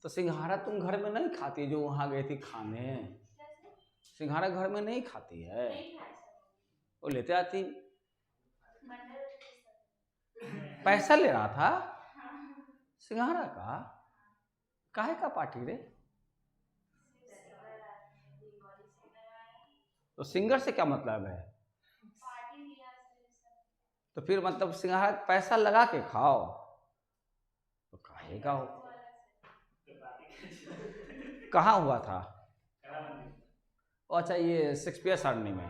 तो सिंघाड़ा तुम घर में नहीं खाती जो वहां गई थी खाने? सिंघाड़ा घर में नहीं खाती है? वो लेते आती। पैसा ले रहा था सिंघाड़ा का? काहे का पार्टी रे? तो सिंगर से क्या मतलब है? तो फिर मतलब सिंघाड़ा पैसा लगा के खाओ तो काहे का हो? कहाँ हुआ था? अच्छा ये शेक्सपियर सरनी में।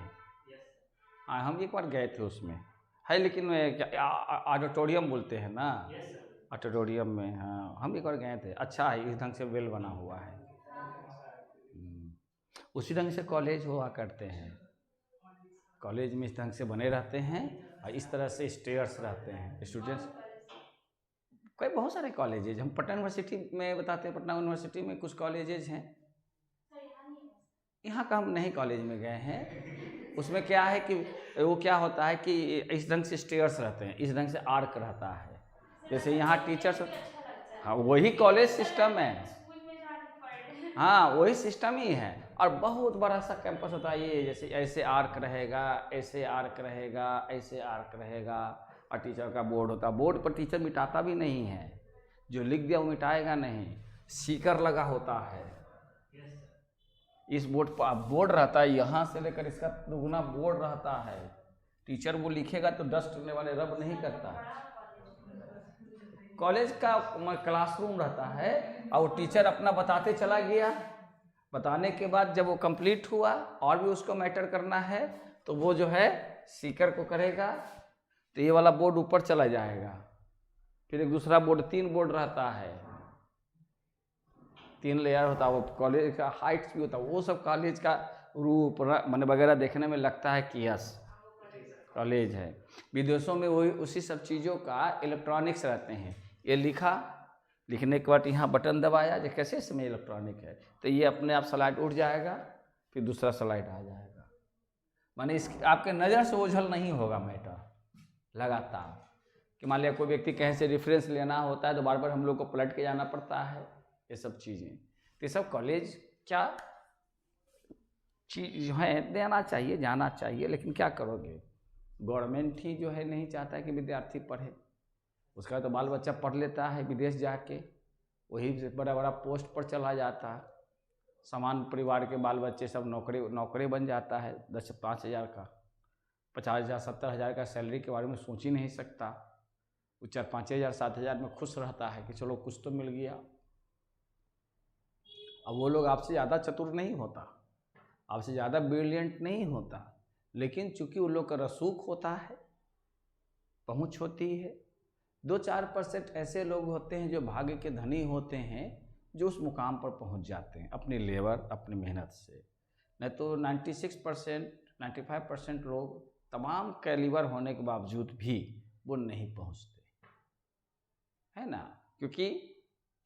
हाँ हम एक बार गए थे उसमें है, लेकिन ऑडिटोरियम बोलते हैं ना? ऑडिटोरियम में, हाँ हम एक बार गए थे। अच्छा है, इस ढंग से वेल बना हुआ है। उसी ढंग से कॉलेज हुआ करते हैं। कॉलेज में इस ढंग से बने रहते हैं और इस तरह से स्टेयर्स रहते हैं स्टूडेंट्स। कई बहुत सारे कॉलेजेज, हम पटना यूनिवर्सिटी में बताते हैं, पटना यूनिवर्सिटी में कुछ कॉलेजेज हैं। यहाँ का हम नहीं कॉलेज में गए हैं। उसमें क्या है कि वो क्या होता है कि इस ढंग से स्टेयर्स रहते हैं, इस ढंग से आर्क रहता है, जैसे यहाँ टीचर्स। हाँ वही कॉलेज सिस्टम है, हाँ वही सिस्टम ही है। और बहुत बड़ा सा कैंपस होता है ये, जैसे ऐसे आर्क रहेगा, ऐसे आर्क रहेगा, ऐसे आर्क रहेगा। और टीचर का बोर्ड होता है, बोर्ड पर टीचर मिटाता भी नहीं है, जो लिख दिया वो मिटाएगा नहीं, स्टिकर लगा होता है। इस बोर्ड पर बोर्ड रहता है, यहाँ से लेकर इसका दुगुना बोर्ड रहता है। टीचर वो लिखेगा तो डस्ट करने वाले रब नहीं करता। कॉलेज का क्लासरूम रहता है और वो टीचर अपना बताते चला गया, बताने के बाद जब वो कंप्लीट हुआ और भी उसको मैटर करना है तो वो जो है स्टिकर को करेगा, तो ये वाला बोर्ड ऊपर चला जाएगा। फिर एक दूसरा बोर्ड, 3 बोर्ड रहता है, 3 लेयर होता है। वो कॉलेज का हाइट्स भी होता है, वो सब कॉलेज का रूप मन वगैरह देखने में लगता है कि यस कॉलेज है। विदेशों में वही उसी सब चीज़ों का इलेक्ट्रॉनिक्स रहते हैं। ये लिखा, लिखने के बाद यहाँ बटन दबाया, जो कैसे इसमें इलेक्ट्रॉनिक है, तो ये अपने आप स्लाइड उठ जाएगा, फिर दूसरा स्लाइड आ जाएगा। माने इस आपके नज़र से ओझल नहीं होगा मैटर लगातार। कि मान लिया कोई व्यक्ति कहीं से रेफरेंस लेना होता है तो बार बार हम लोग को पलट के जाना पड़ता है, ये सब चीज़ें। तो ये सब कॉलेज क्या चीज़ जो है देना चाहिए, जाना चाहिए, लेकिन क्या करोगे, गवर्नमेंट ही जो है नहीं चाहता है कि विद्यार्थी पढ़े। उसका तो बाल बच्चा पढ़ लेता है विदेश जाके, वही से बड़ा बड़ा पोस्ट पर चला जाता है। समान परिवार के बाल बच्चे सब नौकरी बन जाता है, 10-5 हज़ार का, 50,000 70,000 का सैलरी के बारे में सोच ही नहीं सकता। वो 4-5 हज़ार 7 हज़ार में खुश रहता है कि चलो कुछ तो मिल गया। अब वो लोग आपसे ज़्यादा चतुर नहीं होता, आपसे ज़्यादा ब्रिलियंट नहीं होता, लेकिन चूंकि उन लोग का रसूख होता है, पहुँच होती है। 2-4% ऐसे लोग होते हैं जो भाग्य के धनी होते हैं, जो उस मुकाम पर पहुँच जाते हैं अपनी लेबर अपनी मेहनत से। नहीं तो 96% 95% लोग तमाम कैलिबर होने के बावजूद भी वो नहीं पहुँचते, है ना। क्योंकि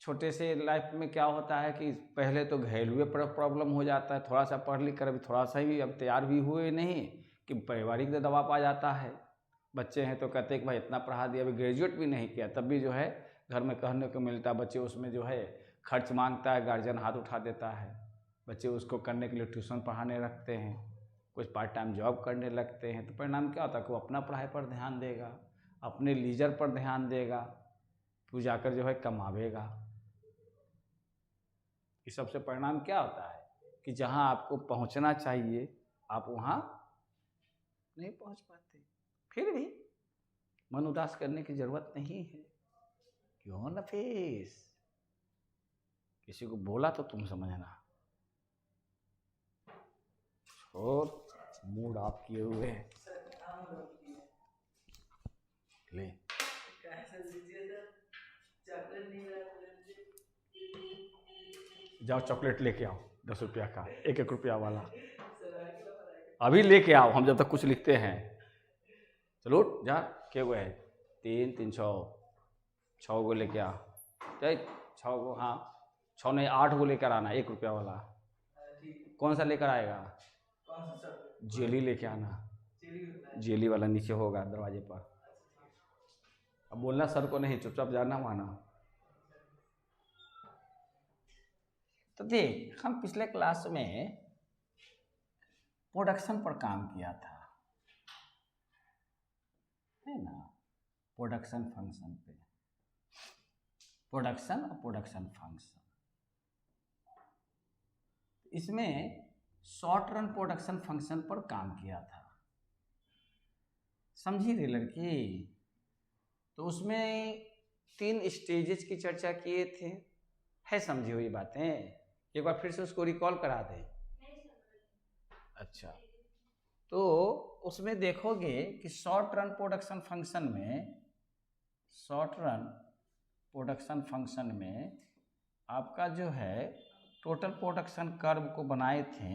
छोटे से लाइफ में क्या होता है कि पहले तो घरेलू प्रॉब्लम हो जाता है, थोड़ा सा पढ़ लिख कर अभी थोड़ा सा भी अब तैयार भी हुए नहीं कि पारिवारिक दबाव आ जाता है। बच्चे हैं तो कहते हैं कि भाई इतना पढ़ा दिया, अभी ग्रेजुएट भी नहीं किया, तब भी जो है घर में कहने को मिलता है, बच्चे उसमें जो है खर्च मांगता है, गार्जियन हाथ उठा देता है, बच्चे उसको करने के लिए ट्यूशन पढ़ाने रखते हैं, कुछ पार्ट टाइम जॉब करने लगते हैं। तो परिणाम क्या होता है कि वो अपना पढ़ाई पर ध्यान देगा, अपने लीजर पर ध्यान देगा, तो जाकर जो है कमावेगा। इस सबसे परिणाम क्या होता है कि जहाँ आपको पहुँचना चाहिए आप वहाँ नहीं पहुँच पाते। फिर भी मन उदास करने की जरूरत नहीं है। क्यों नफीस, किसी को बोला तो तुम समझना। और मूड ऑफ किए हुए हैं, ले जाओ चॉकलेट लेके आओ, 10 रुपया का, 1-1 रुपया वाला अभी लेके आओ, हम जब तक कुछ लिखते हैं। चलो जा, क्या हुआ है, 3-3-6 गो लेके आ, 6 गो, हाँ 6 नहीं 8 गो लेकर आना, 1 रुपया वाला। कौन सा लेकर आएगा? जेली लेके आना, जेली वाला नीचे होगा दरवाजे पर। अब बोलना सर को नहीं, चुपचाप जाना माना। तो देख, हम पिछले क्लास में प्रोडक्शन पर काम किया था, है ना, प्रोडक्शन फंक्शन पे, प्रोडक्शन और प्रोडक्शन फंक्शन। इसमें शॉर्ट रन प्रोडक्शन फंक्शन पर काम किया था, समझी रे लड़की। तो उसमें 3 स्टेजेस की चर्चा किए थे, है समझी हुई बातें? एक बार फिर से उसको रिकॉल करा दें। अच्छा, तो उसमें देखोगे कि शॉर्ट रन प्रोडक्शन फंक्शन में, शॉर्ट रन प्रोडक्शन फंक्शन में आपका जो है टोटल प्रोडक्शन कर्व को बनाए थे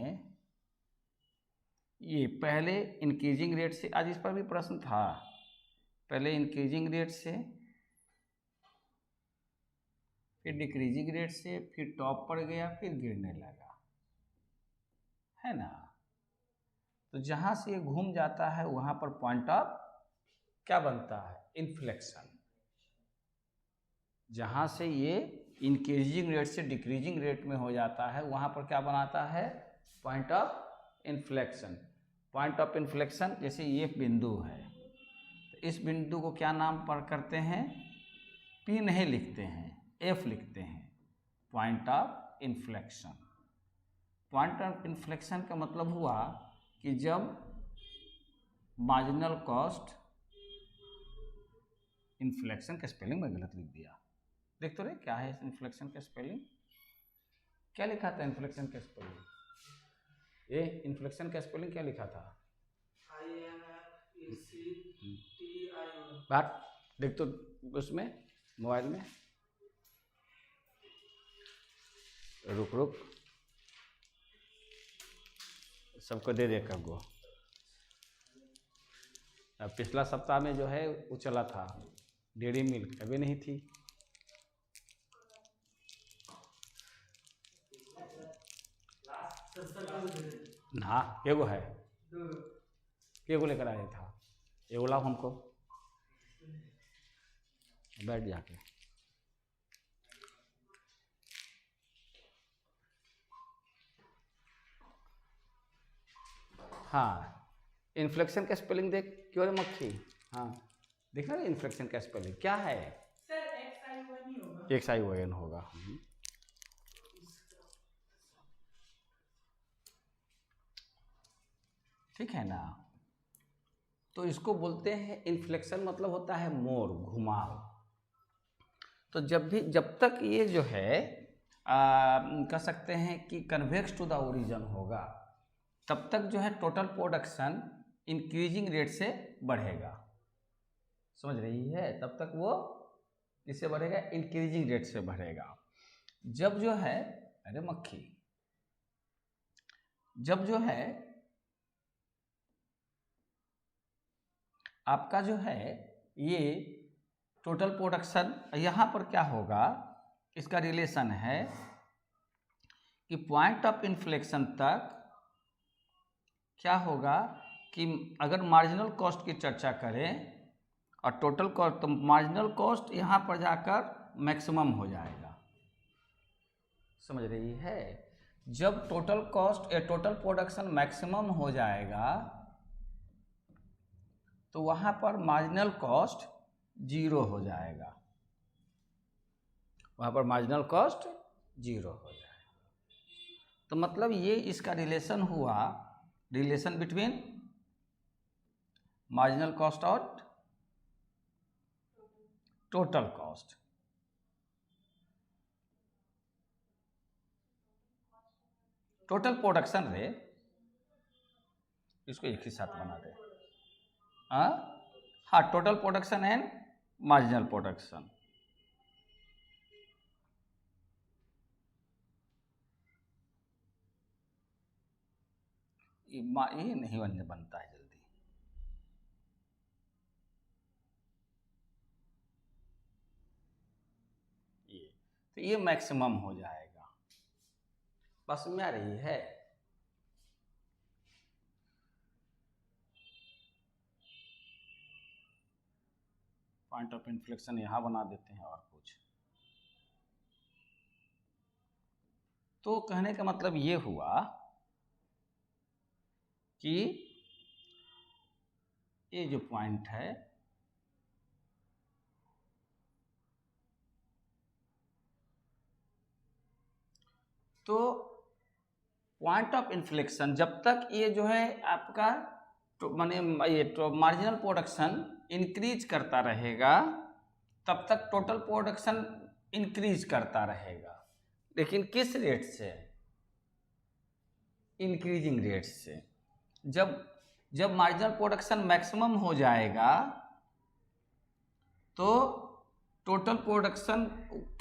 ये पहले इंक्रीजिंग रेट से, आज इस पर भी प्रश्न था, पहले इंक्रीजिंग रेट से, फिर डिक्रीजिंग रेट से, फिर टॉप पर गया, फिर गिरने लगा, है ना। तो जहाँ से ये घूम जाता है वहाँ पर पॉइंट ऑफ क्या बनता है, इन्फ्लेक्शन। जहाँ से ये इंक्रीजिंग रेट से डिक्रीजिंग रेट में हो जाता है वहाँ पर क्या बनाता है, point of inflection. Point of inflection जैसे ये बिंदु है, तो इस बिंदु को क्या नाम पर करते हैं, P नहीं लिखते हैं, F लिखते हैं, point of inflection. Point of inflection का मतलब हुआ कि जब मार्जिनल कॉस्ट, इन्फ्लेक्शन का स्पेलिंग मैं गलत लिख दिया, देख तो रहे क्या है इन्फ्लेक्शन का स्पेलिंग, क्या लिखा था इन्फ्लेक्शन का स्पेलिंग, ये इन्फ्लेक्शन का स्पेलिंग क्या लिखा था, बात देख तो उसमें मोबाइल में, रुक रुक सबको दे दे कब गो। अब पिछला सप्ताह में जो है वो चला था डेयरी मिल्क, अभी नहीं थी, हाँ एगो है, एगो लेकर आया था, एगो लाओ हमको, बैठ जाके। हाँ, इन्फ्लेक्शन का स्पेलिंग देख, क्यों रे मक्खी, हाँ देखना ना इन्फ्लेक्शन का स्पेलिंग क्या है, सर XION होगा, XION होगा। ठीक है ना। तो इसको बोलते हैं इन्फ्लेक्शन, मतलब होता है मोड़, घुमाव। तो जब तक ये जो है कह सकते हैं कि कन्वेक्स टू द ओरिजिन होगा, तब तक जो है टोटल प्रोडक्शन इंक्रीजिंग रेट से बढ़ेगा, समझ रही है, तब तक वो किससे बढ़ेगा, इंक्रीजिंग रेट से बढ़ेगा। जब जो है, अरे मक्खी, जब जो है आपका जो है ये टोटल प्रोडक्शन, यहाँ पर क्या होगा, इसका रिलेशन है कि पॉइंट ऑफ इन्फ्लेक्शन तक क्या होगा कि अगर मार्जिनल कॉस्ट की चर्चा करें और टोटल कॉस्ट, तो मार्जिनल कॉस्ट यहाँ पर जाकर मैक्सिमम हो जाएगा, समझ रही है। जब टोटल कॉस्ट या टोटल प्रोडक्शन मैक्सिमम हो जाएगा तो वहाँ पर मार्जिनल कॉस्ट 0 हो जाएगा, वहाँ पर मार्जिनल कॉस्ट 0 हो जाएगा। तो मतलब ये इसका रिलेशन हुआ, रिलेशन बिटवीन मार्जिनल कॉस्ट और टोटल कॉस्ट। टोटल प्रोडक्शन रे, इसको एक ही साथ बना दे, हाँ total production and marginal production. ये नहीं बनता है जल्दी, ये तो ये मैक्सिमम हो जाएगा, बस में आ रही है। पॉइंट ऑफ इन्फ्लेक्शन यहाँ बना देते हैं और कुछ, तो कहने का मतलब ये हुआ कि ये जो पॉइंट है तो पॉइंट ऑफ इन्फ्लेक्शन जब तक ये जो है आपका तो माने ये तो मार्जिनल प्रोडक्शन इंक्रीज करता रहेगा तब तक टोटल प्रोडक्शन इंक्रीज करता रहेगा, लेकिन किस रेट से? इंक्रीजिंग रेट से। जब मार्जिनल प्रोडक्शन मैक्सिमम हो जाएगा तो टोटल प्रोडक्शन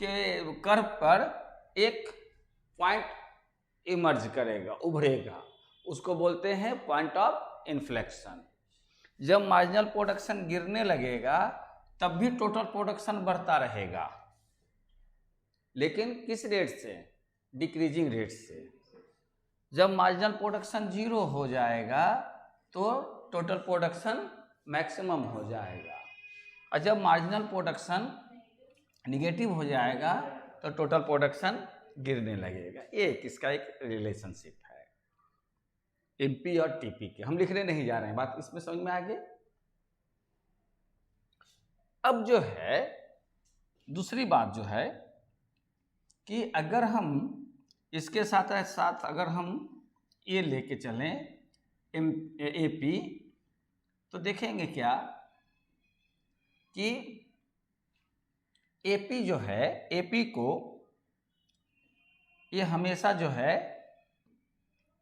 के कर्व पर एक पॉइंट इमर्ज करेगा, उभरेगा, उसको बोलते हैं पॉइंट ऑफ इन्फ्लेक्शन। जब मार्जिनल प्रोडक्शन गिरने लगेगा तब भी टोटल प्रोडक्शन बढ़ता रहेगा, लेकिन किस रेट से? डिक्रीजिंग रेट से। जब मार्जिनल प्रोडक्शन जीरो हो जाएगा तो टोटल प्रोडक्शन मैक्सिमम हो जाएगा, और जब मार्जिनल प्रोडक्शन निगेटिव हो जाएगा तो टोटल प्रोडक्शन गिरने लगेगा। ये किसका एक रिलेशनशिप है एमपी और टीपी के। हम लिखने नहीं जा रहे हैं, बात इसमें समझ में आ गई। अब जो है दूसरी बात जो है कि अगर हम इसके साथ साथ अगर हम ये लेके चलें एपी तो देखेंगे क्या कि एपी जो है, एपी को ये हमेशा जो है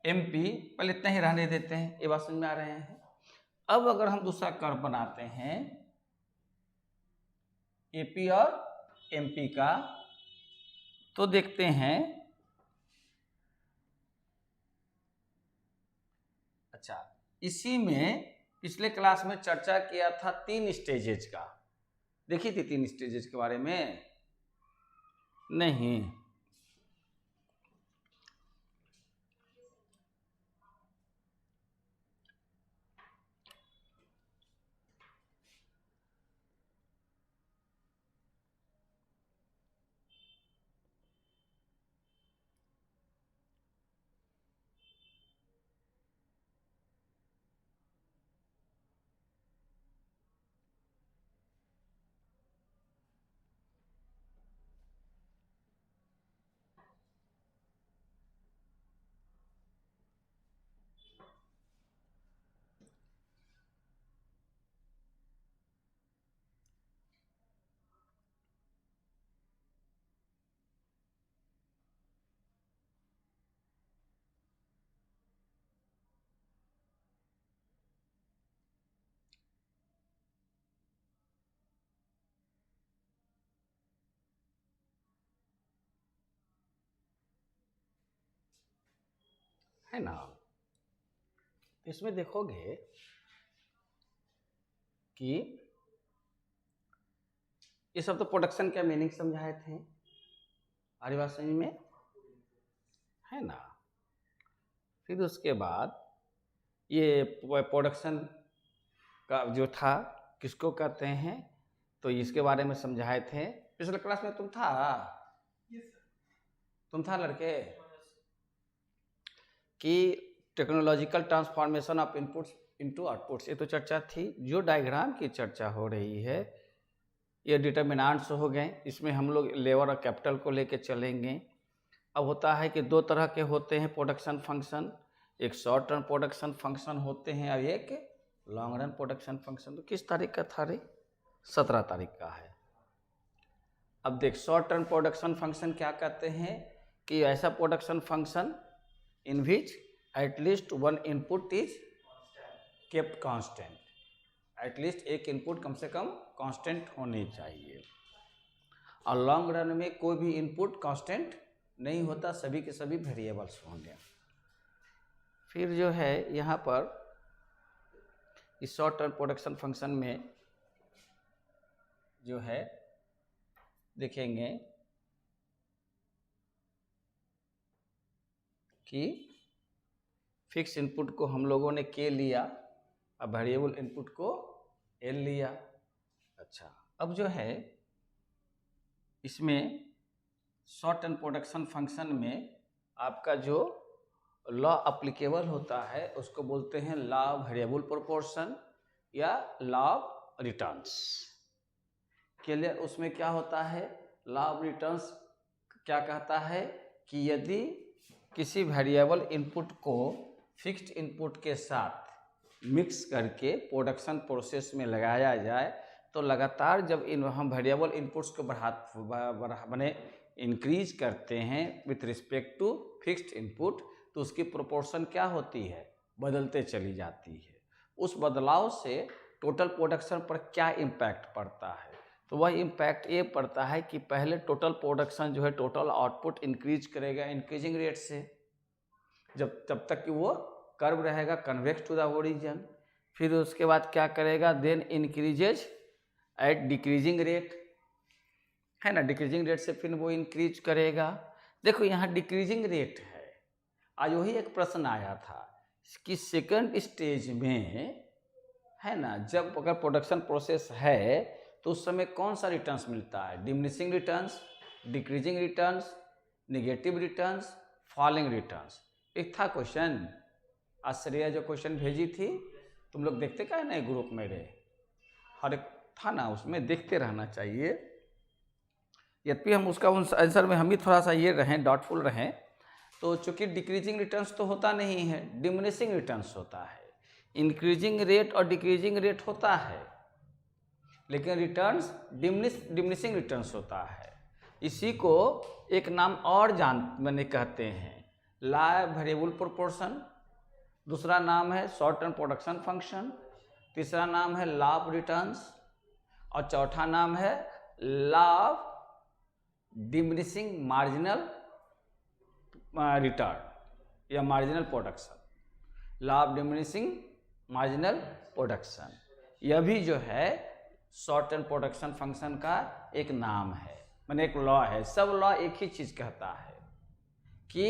एमपी, पहले इतना ही रहने देते हैं, ये बात समझ में आ रहे हैं। अब अगर हम दूसरा कर्व बनाते हैं एपी और एमपी का तो देखते हैं, अच्छा इसी में पिछले क्लास में चर्चा किया था 3 स्टेजेज का, देखी थी 3 स्टेजेज के बारे में? नहीं, है ना। इसमें देखोगे कि ये सब तो प्रोडक्शन का मीनिंग समझाए थे, आरी बात समझ में है ना। फिर उसके बाद ये प्रोडक्शन का जो था किसको कहते हैं तो इसके बारे में समझाए थे पिछले क्लास में। तुम था लड़के कि technological transformation of inputs into outputs, ये तो चर्चा थी। जो डायग्राम की चर्चा हो रही है ये डिटर्मिनेंट्स हो गए, इसमें हम लोग लेबर और कैपिटल को लेके चलेंगे। अब होता है कि 2 तरह के होते हैं प्रोडक्शन फंक्शन, एक शॉर्ट टर्म प्रोडक्शन फंक्शन होते हैं और एक लॉन्ग रन प्रोडक्शन फंक्शन। तो किस तारीख का था रे? 17 तारीख का है। अब देख, शॉर्ट टर्म प्रोडक्शन फंक्शन क्या कहते हैं कि ऐसा production function in which at least one input is kept constant, at least एक इनपुट कम से कम कांस्टेंट होनी चाहिए। और लॉन्ग रन में कोई भी इनपुट कांस्टेंट नहीं होता, सभी के सभी वेरिएबल्स होंगे। फिर जो है यहाँ पर इस शॉर्ट टर्म प्रोडक्शन फंक्शन में जो है देखेंगे कि फिक्स इनपुट को हम लोगों ने के लिया और वेरिएबल इनपुट को एल लिया। अच्छा, अब जो है इसमें शॉर्ट टर्म प्रोडक्शन फंक्शन में आपका जो लॉ अप्लीकेबल होता है उसको बोलते हैं लॉ ऑफ वेरिएबल प्रोपोर्शन या लॉ ऑफ रिटर्न्स। क्लियर? उसमें क्या होता है, लॉ ऑफ रिटर्न्स क्या कहता है कि यदि किसी वेरिएबल इनपुट को फिक्स्ड इनपुट के साथ मिक्स करके प्रोडक्शन प्रोसेस में लगाया जाए तो लगातार जब हम वेरिएबल इनपुट्स को बने इंक्रीज करते हैं with respect to fixed input तो उसकी प्रोपोर्शन क्या होती है, बदलते चली जाती है। उस बदलाव से टोटल प्रोडक्शन पर क्या इम्पैक्ट पड़ता है, तो वह इम्पैक्ट ये पड़ता है कि पहले टोटल प्रोडक्शन जो है टोटल आउटपुट इंक्रीज करेगा इंक्रीजिंग रेट से जब तक कि वो कर्व रहेगा कन्वेक्स टू द ओरिजिन। फिर उसके बाद क्या करेगा, then increases at decreasing rate, है ना, डिक्रीजिंग रेट से फिर वो इंक्रीज करेगा। देखो यहाँ डिक्रीजिंग रेट है। आज वही एक प्रश्न आया था कि सेकंड स्टेज में, है ना, जब अगर प्रोडक्शन प्रोसेस है तो उस समय कौन सा रिटर्न्स मिलता है, diminishing returns, decreasing returns, negative returns, falling returns. एक था क्वेश्चन, आश्रया जो क्वेश्चन भेजी थी, तुम लोग देखते क्या है ना ग्रुप मेरे, हर एक था ना, उसमें देखते रहना चाहिए। यद्यपि हम उसका उन आंसर में हम ही थोड़ा सा ये रहें, डाउटफुल रहें, तो चूंकि डिक्रीजिंग रिटर्न्स तो होता नहीं है, डिमिनिशिंग रिटर्न्स होता है। इंक्रीजिंग रेट और डिक्रीजिंग रेट होता है, लेकिन रिटर्न्स डिमिनिशिंग रिटर्न्स होता है। इसी को एक नाम और मैंने कहते हैं लॉ वेरिएबल प्रोपोर्शन, दूसरा नाम है शॉर्ट टर्म प्रोडक्शन फंक्शन, तीसरा नाम है लॉ ऑफ रिटर्न्स और चौथा नाम है law of diminishing marginal return या marginal production. Law of diminishing marginal production यह भी जो है शॉर्ट टर्म प्रोडक्शन फंक्शन का एक नाम है, माने एक लॉ है। सब लॉ एक ही चीज कहता है कि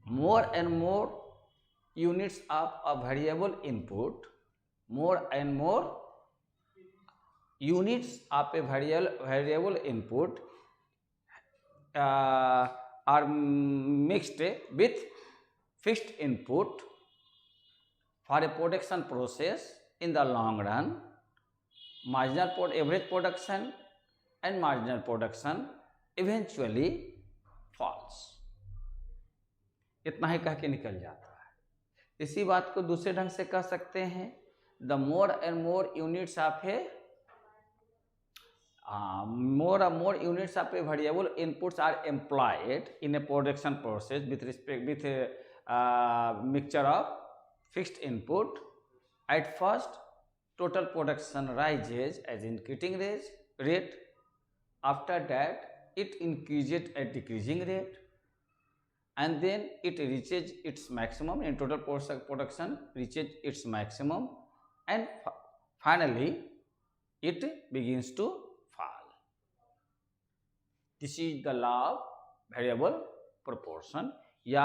more and more units of a variable input, more and more units of A variable input are mixed with fixed input for a production process in the long run, marginal average production and marginal production eventually falls। इतना ही कह के निकल जाता है। इसी बात को दूसरे ढंग से कह सकते हैं, the more and more units of a more and more units of a variable inputs are employed in a production process with a mixture of fixed input. At first, total production rises as increasing rate. After that, it increases at decreasing rate, and then it reaches its maximum. And total production reaches its maximum, and finally, it begins to fall. This is the law of variable proportion या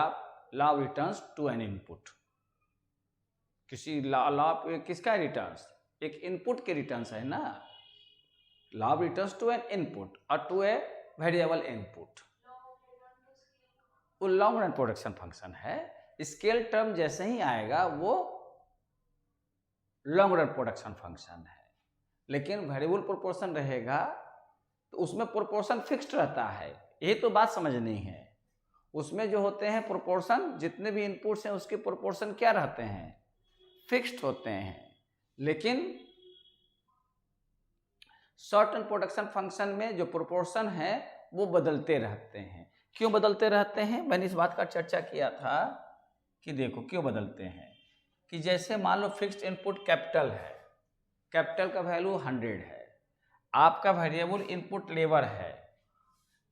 law of returns to an input। किसी law किसका returns, एक input के returns है ना, law of returns to an input और to a variable input, वो long run production function है। स्केल टर्म जैसे ही आएगा वो लॉन्ग रन प्रोडक्शन फंक्शन है, लेकिन वेरिएबल प्रोपोर्शन रहेगा तो उसमें प्रोपोर्शन फिक्स्ड रहता है। यही तो बात समझनी है। उसमें जो होते हैं प्रोपोर्शन, जितने भी इनपुट्स हैं उसके प्रोपोर्शन क्या रहते हैं, फिक्स्ड होते हैं। लेकिन शॉर्ट टर्म प्रोडक्शन फंक्शन में जो प्रोपोर्शन है वो बदलते रहते हैं। क्यों बदलते रहते हैं, मैंने इस बात का चर्चा किया था कि देखो क्यों बदलते हैं, कि जैसे मान लो फिक्स्ड इनपुट कैपिटल है, कैपिटल का वैल्यू 100 है, आपका वेरिएबल इनपुट लेबर है,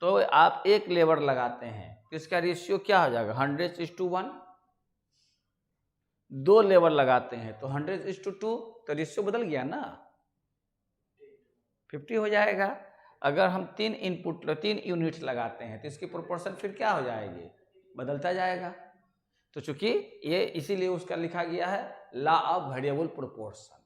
तो आप एक लेबर लगाते हैं तो इसका रेशियो क्या हो जाएगा 100:1। दो लेबर लगाते हैं तो 100:2, तो रेशियो बदल गया ना, 50 हो जाएगा। अगर हम 3 यूनिट्स लगाते हैं तो इसकी प्रोपोर्शन फिर क्या हो जाएगी, बदलता जाएगा। तो चूंकि ये इसीलिए उसका लिखा गया है लॉ ऑफ वेरिएबल प्रोपोर्शन।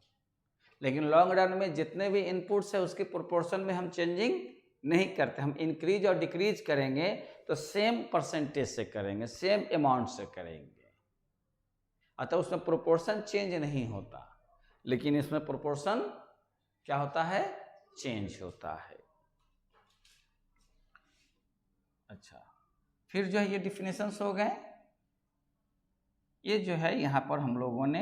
लेकिन लॉन्ग रन में जितने भी इनपुट्स है उसके प्रोपोर्शन में हम चेंजिंग नहीं करते। हम इंक्रीज और डिक्रीज करेंगे तो सेम परसेंटेज से करेंगे, सेम अमाउंट से करेंगे, अतः उसमें प्रोपोर्शन चेंज नहीं होता। लेकिन इसमें प्रोपोर्शन क्या होता है, चेंज होता है। अच्छा, फिर जो है ये डिफिनेशंस हो गए। ये जो है यहाँ पर हम लोगों ने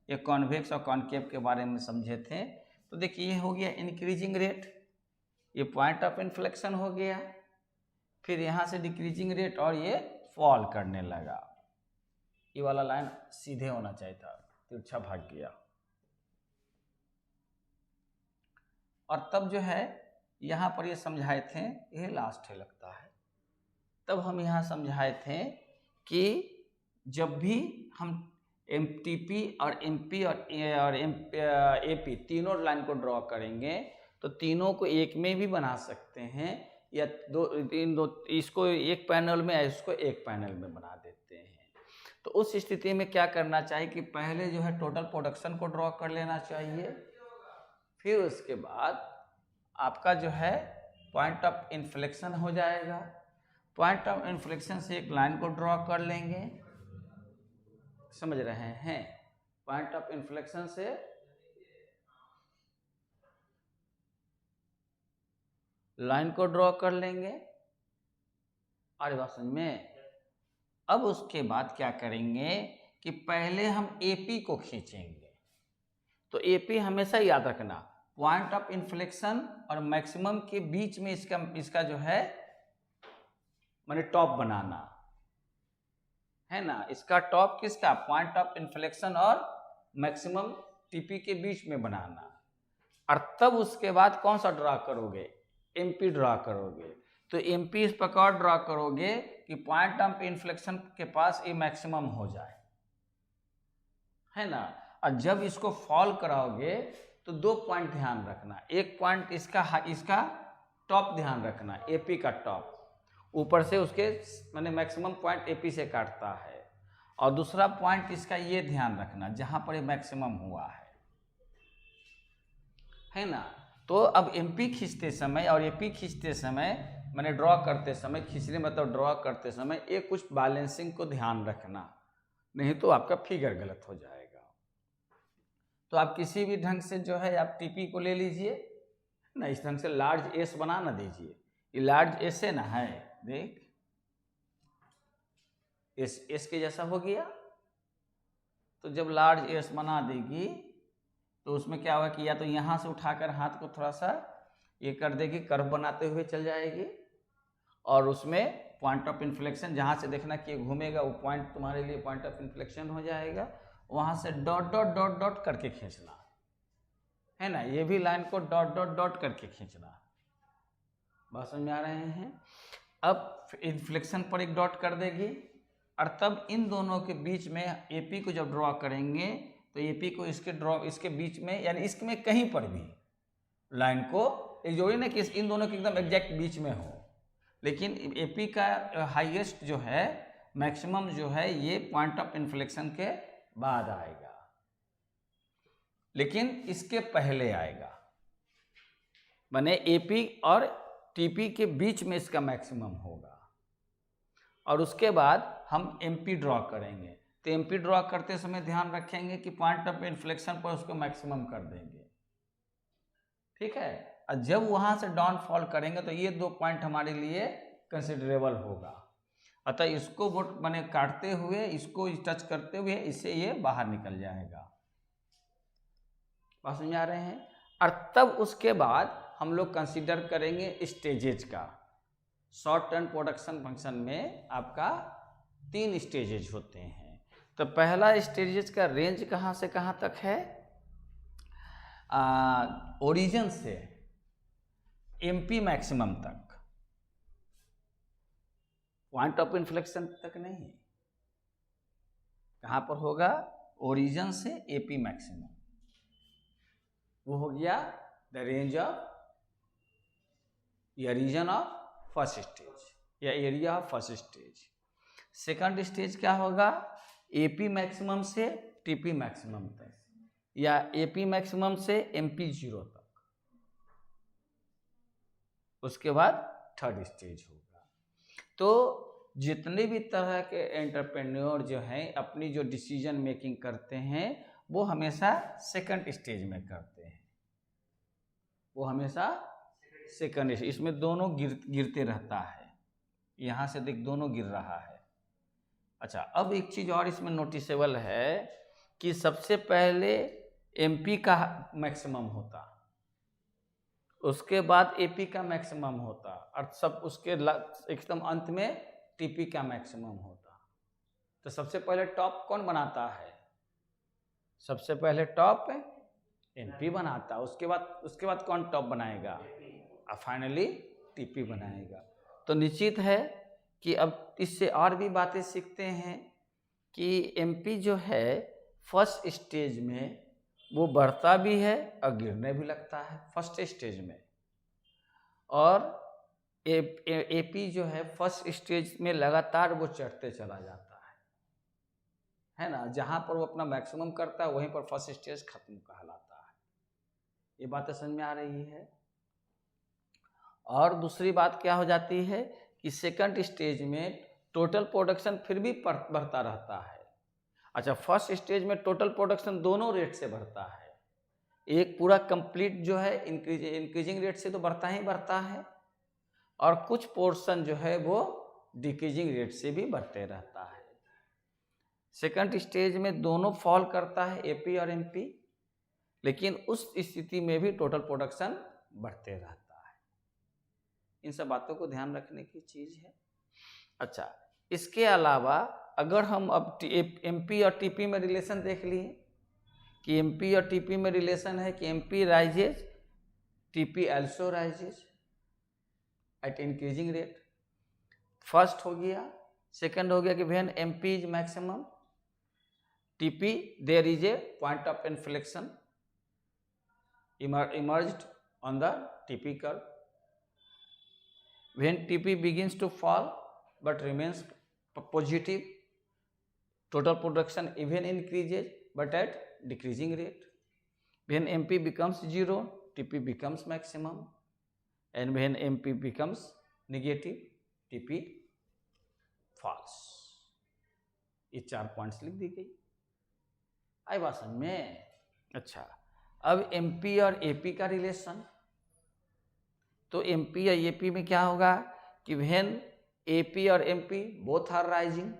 ये कॉन्वेक्स और कॉनकेव के बारे में समझे थे। तो देखिए ये हो गया इंक्रीजिंग रेट, ये पॉइंट ऑफ इन्फ्लेक्शन हो गया। फिर यहाँ से डिक्रीजिंग रेट और ये फॉल करने लगा। ये वाला लाइन सीधे होना चाहिए था, तिरछा भाग गया। और तब जो है यहाँ पर ये समझाए थे, ये लास्ट है लगता है, तब हम यहाँ समझाए थे कि जब भी हम MTP और MP और AP तीनों लाइन को ड्रॉ करेंगे तो तीनों को एक में भी बना सकते हैं, या इसको एक पैनल में, इसको एक पैनल में बना देते हैं। तो उस स्थिति में क्या करना चाहिए कि पहले जो है टोटल प्रोडक्शन को ड्रॉ कर लेना चाहिए, फिर उसके बाद आपका जो है पॉइंट ऑफ इन्फ्लेक्शन हो जाएगा। पॉइंट ऑफ इन्फ्लेक्शन से एक लाइन को ड्रॉ कर लेंगे, समझ रहे हैं। पॉइंट ऑफ इन्फ्लेक्शन से लाइन को ड्रॉ कर लेंगे, और बात समझ में। अब उसके बाद क्या करेंगे कि पहले हम AP को खींचेंगे। तो AP हमेशा याद रखना, पॉइंट ऑफ इन्फ्लेक्शन और मैक्सिमम के बीच में इसका जो है माने टॉप बनाना है ना। इसका टॉप किसका, पॉइंट ऑफ इन्फ्लेक्शन और मैक्सिमम TP के बीच में बनाना। और तब उसके बाद कौन सा ड्रा करोगे, MP ड्रा करोगे। तो MP इस प्रकार ड्रा करोगे कि पॉइंट ऑफ इन्फ्लेक्शन के पास ये मैक्सिमम हो जाए, है ना। और जब इसको फॉल कराओगे तो 2 पॉइंट ध्यान रखना। एक पॉइंट इसका टॉप ध्यान रखना, AP का टॉप ऊपर से उसके माने मैक्सिमम पॉइंट AP से काटता है, और दूसरा पॉइंट इसका ये ध्यान रखना जहां पर ये मैक्सिमम हुआ है ना। तो अब MP खींचते समय और AP खींचते समय, मैंने ड्रॉ करते समय, खींचने मतलब ड्रॉ करते समय, ये कुछ बैलेंसिंग को ध्यान रखना, नहीं तो आपका फिगर गलत हो जाएगा। तो आप किसी भी ढंग से जो है आप TP को ले लीजिए ना, इस ढंग से लार्ज S बना ना दीजिए। ये लार्ज S है ना, है, देख S के जैसा हो गया। तो जब लार्ज S बना देगी तो उसमें क्या होगा कि या तो यहाँ से उठाकर हाथ को थोड़ा सा ये कर देगी, कर्व बनाते हुए चल जाएगी, और उसमें पॉइंट ऑफ इन्फ्लेक्शन जहाँ से देखना कि घूमेगा वो पॉइंट तुम्हारे लिए पॉइंट ऑफ इन्फ्लेक्शन हो जाएगा। वहाँ से डॉट डॉट डॉट डॉट करके खींचना है ना, ये भी line co dot dot dot करके खींचना। बात समझ में आ रहे हैं। अब इन्फ्लेक्शन पर एक डॉट कर देगी, और तब इन दोनों के बीच में AP को जब ड्रॉ करेंगे तो AP को इसके बीच में, यानी इसमें कहीं पर भी लाइन को एक जोड़ी ना कि इन दोनों के एकदम एग्जैक्ट बीच में हो, लेकिन AP का हाईएस्ट जो है, मैक्सिमम जो है, ये पॉइंट ऑफ इन्फ्लेक्शन के बाद आएगा, लेकिन इसके पहले आएगा, माने AP और TP के बीच में इसका मैक्सिमम होगा। और उसके बाद हम MP ड्रॉ करेंगे। तो MP ड्रॉ करते समय ध्यान रखेंगे कि पॉइंट ऑफ इन्फ्लेक्शन पर उसको मैक्सिमम कर देंगे, ठीक है। और जब वहाँ से डाउन फॉल करेंगे तो ये 2 पॉइंट हमारे लिए कंसिडरेबल होगा, अतः इसको माने काटते हुए, इसको टच करते हुए इससे ये बाहर निकल जाएगा। बात समझ आ रहे हैं। और तब उसके बाद हम लोग कंसीडर करेंगे स्टेजेज का। शॉर्ट टर्म प्रोडक्शन फंक्शन में आपका 3 स्टेजेज होते हैं। तो पहला स्टेजेज का रेंज कहाँ से कहाँ तक है, ओरिजिन से MP मैक्सिमम तक, पॉइंट ऑफ इन्फ्लेक्शन तक नहीं। कहाँ पर होगा, ओरिजिन से AP मैक्सिमम, वो हो गया द रेंज ऑफ या रीजन ऑफ फर्स्ट स्टेज या area of first stage. Second stage क्या होगा, AP मैक्सिमम से TP मैक्सिमम तक, या AP मैक्सिमम से MP0 तक। उसके बाद थर्ड स्टेज होगा। तो जितने भी तरह के एंटरप्रेन्योर जो हैं अपनी जो डिसीजन मेकिंग करते हैं वो हमेशा सेकंड स्टेज में करते हैं, वो हमेशा सेकंड स्टेज, इसमें दोनों गिरते रहता है, यहाँ से देख दोनों गिर रहा है। अच्छा, अब एक चीज़ और इसमें नोटिसेबल है कि सबसे पहले एमपी का मैक्सिमम होता, उसके बाद एपी का मैक्सिमम होता और सब उसके एकदम अंत में टीपी का मैक्सिमम होता। तो सबसे पहले टॉप कौन बनाता है? सबसे पहले टॉप एमपी बनाता, उसके बाद कौन टॉप बनाएगा? और फाइनली टीपी बनाएगा। तो निश्चित है कि अब इससे और भी बातें सीखते हैं कि एमपी जो है फर्स्ट स्टेज में वो बढ़ता भी है और गिरने भी लगता है फर्स्ट स्टेज में, और एपी जो है फर्स्ट स्टेज में लगातार वो चढ़ते चला जाता है ना। जहाँ पर वो अपना मैक्सिमम करता है वहीं पर फर्स्ट स्टेज खत्म कहलाता है। ये बातें समझ में आ रही है। और दूसरी बात क्या हो जाती है कि सेकंड स्टेज में टोटल प्रोडक्शन फिर भी बढ़ता रहता है। अच्छा, फर्स्ट स्टेज में टोटल प्रोडक्शन दोनों रेट से बढ़ता है, एक पूरा कंप्लीट जो है इंक्रीजिंग रेट से तो बढ़ता ही बढ़ता है, और कुछ पोर्शन जो है वो डिक्रीजिंग रेट से भी बढ़ते रहता है। सेकंड स्टेज में दोनों फॉल करता है एपी और एमपी, लेकिन उस स्थिति में भी टोटल प्रोडक्शन बढ़ते रहता है। इन सब बातों को ध्यान रखने की चीज़ है। अच्छा, इसके अलावा अगर हम अब एमपी और टीपी में रिलेशन देख लिए कि एमपी और टीपी में रिलेशन है कि MP rises, TP also rises at increasing rate. First हो गया। सेकंड हो गया कि when MP is maximum, TP there is a point of inflection emerged on the TP curve. When TP begins to fall but remains positive, total production even increases but at decreasing rate. When MP becomes 0, TP becomes maximum, and when MP becomes negative, TP falls. ये 4 points लिख दी गई। आई बात समझ में? अच्छा, अब MP और AP का रिलेशन, तो एमपी और एपी में क्या होगा कि व्हेन एपी और एमपी बोथ आर राइजिंग,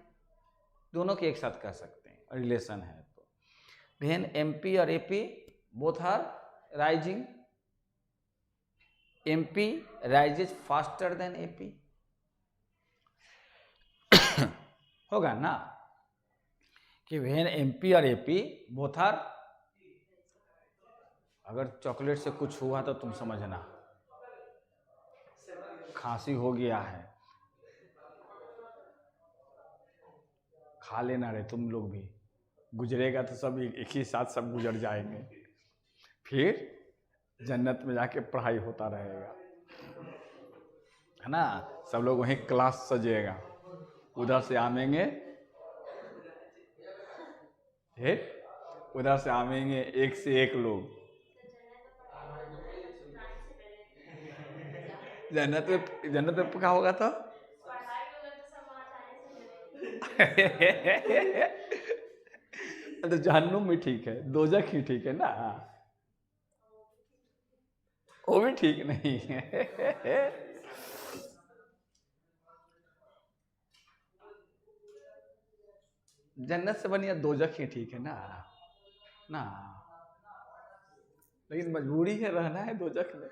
दोनों के एक साथ कर सकते हैं रिलेशन है। तो व्हेन एमपी और AP both are rising, MP rises faster than AP, होगा ना कि व्हेन एमपी और एपी बोथ आर, अगर चॉकलेट से कुछ हुआ तो तुम समझना, खांसी हो गया है, खा लेना रे तुम लोग भी, गुजरेगा तो सब एक ही साथ सब गुजर जाएंगे, फिर जन्नत में जाके पढ़ाई होता रहेगा, है ना। सब लोग वहीं क्लास सजेगा, उधर से आवेंगे, उधर से आवेंगे एक से एक लोग, जन्नत में क्या होगा तो तो जहन्नुम भी ठीक है, दोजख ही ठीक है ना, वो भी ठीक नहीं है। जन्नत से बढ़िया दोजख ही ठीक है ना ना, लेकिन मजबूरी है, रहना है दोजख में।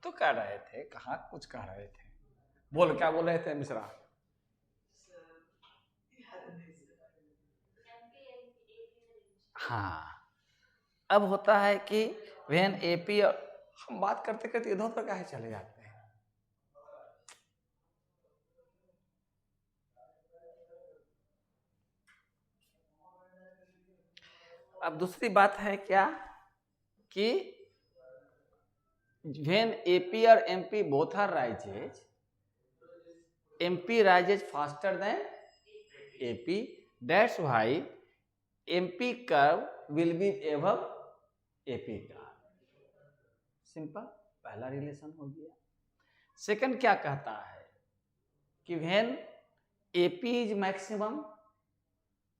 तो कह रहे थे, कहाँ कुछ कह रहे थे, बोल क्या बोल रहे थे मिश्रा? हाँ, अब होता है कि व्हेन एपी, हम बात करते करते इधर उधर काहे चले जाते हैं। अब दूसरी बात है क्या कि when AP or MP both are rises, MP rises faster than AP. That's why MP curve will be above AP curve. Simple, पहला रिलेशन हो गया। सेकंड क्या कहता है कि when AP is maximum,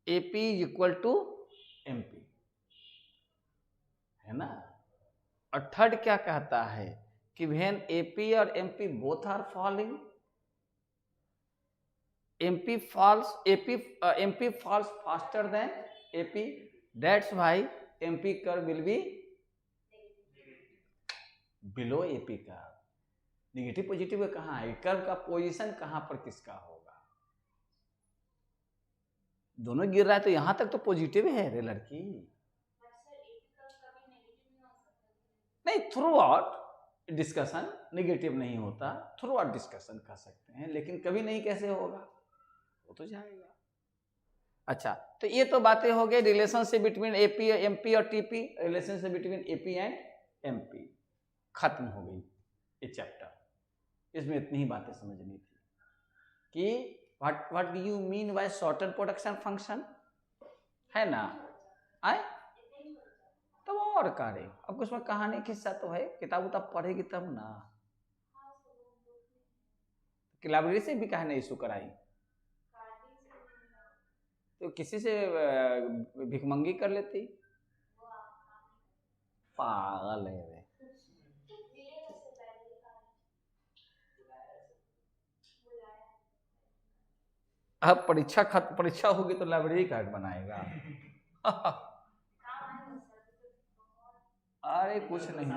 AP is equal to MP, है ना। और थर्ड क्या कहता है कि व्हेन AP और MP both are falling, MP falls faster than AP, that's why MP curve will be below AP curve। Negative positive कहाँ है, कर्व का पोजीशन कहाँ पर किसका होगा, दोनों गिर रहा है तो यहां तक तो पॉजिटिव है रे लड़की। नहीं, थ्रू आउट डिस्कशन नेगेटिव नहीं होता, थ्रू आउट डिस्कशन कर सकते हैं, लेकिन कभी नहीं कैसे होगा, वो तो जाएगा। अच्छा, तो ये तो बातें हो गई रिलेशनशिप बिटवीन AP और MP और TP, relationship between AP and MP, खत्म हो गई ये चैप्टर। इसमें इतनी ही बातें समझनी थी कि what do you mean by shorten production function, है ना। आए तब और कार्य, अब उसमें कहानी किस्सा तो है, किताब उताब पढ़ेगी तब ना। कि लाइब्रेरी से भी कहा नहीं इशू कराई, तो किसी से भिखमंगी कर लेती। पागल है वे। अब परीक्षा होगी तो लाइब्रेरी कार्ड बनाएगा। अरे कुछ नहीं,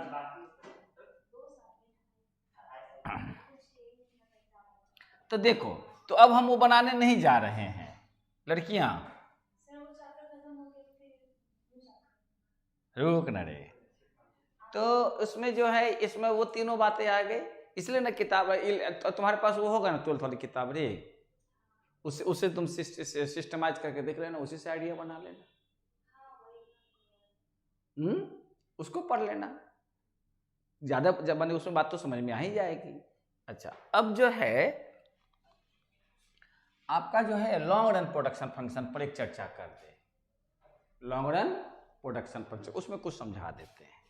तो देखो, तो अब हम वो बनाने नहीं जा रहे हैं लड़कियां, रुक न रे। तो उसमें जो है, इसमें वो तीनों बातें आ गई, इसलिए ना किताब तो तुम्हारे पास वो होगा ना 12th वाली किताब रे, उससे तुम सिस्टमाइज करके देख लेना, उसी से आइडिया बना लेना। उसको पढ़ लेना, ज्यादा जब मैंने उसमें बात तो समझ में आ ही जाएगी। अच्छा, अब जो है आपका जो है लॉन्ग रन प्रोडक्शन फंक्शन पर एक चर्चा करते हैं। लॉन्ग रन प्रोडक्शन फंक्शन, उसमें कुछ समझा देते हैं।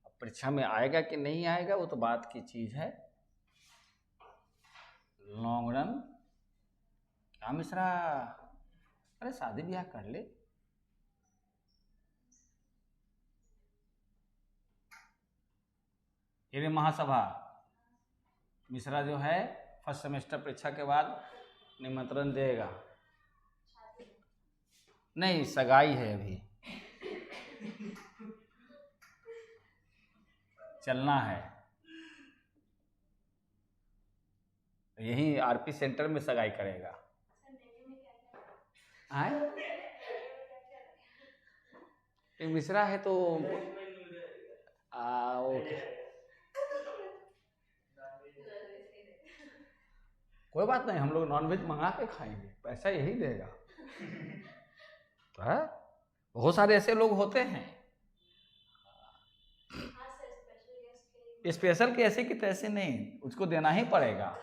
अब परीक्षा में आएगा कि नहीं आएगा वो तो बात की चीज है। लॉन्ग रन क्या मिश्रा, अरे शादी ब्याह कर ले। ये महासभा मिश्रा जो है फर्स्ट सेमेस्टर परीक्षा के बाद निमंत्रण देगा। नहीं, सगाई है अभी, चलना है, यही RP सेंटर में सगाई करेगा। मिश्रा है तो ओके, कोई बात नहीं, हम लोग नॉनवेज मंगा के खाएंगे, पैसा यही देगा। तो है, बहुत सारे ऐसे लोग होते हैं, स्पेशल के ऐसे की तैसे नहीं, उसको देना ही पड़ेगा,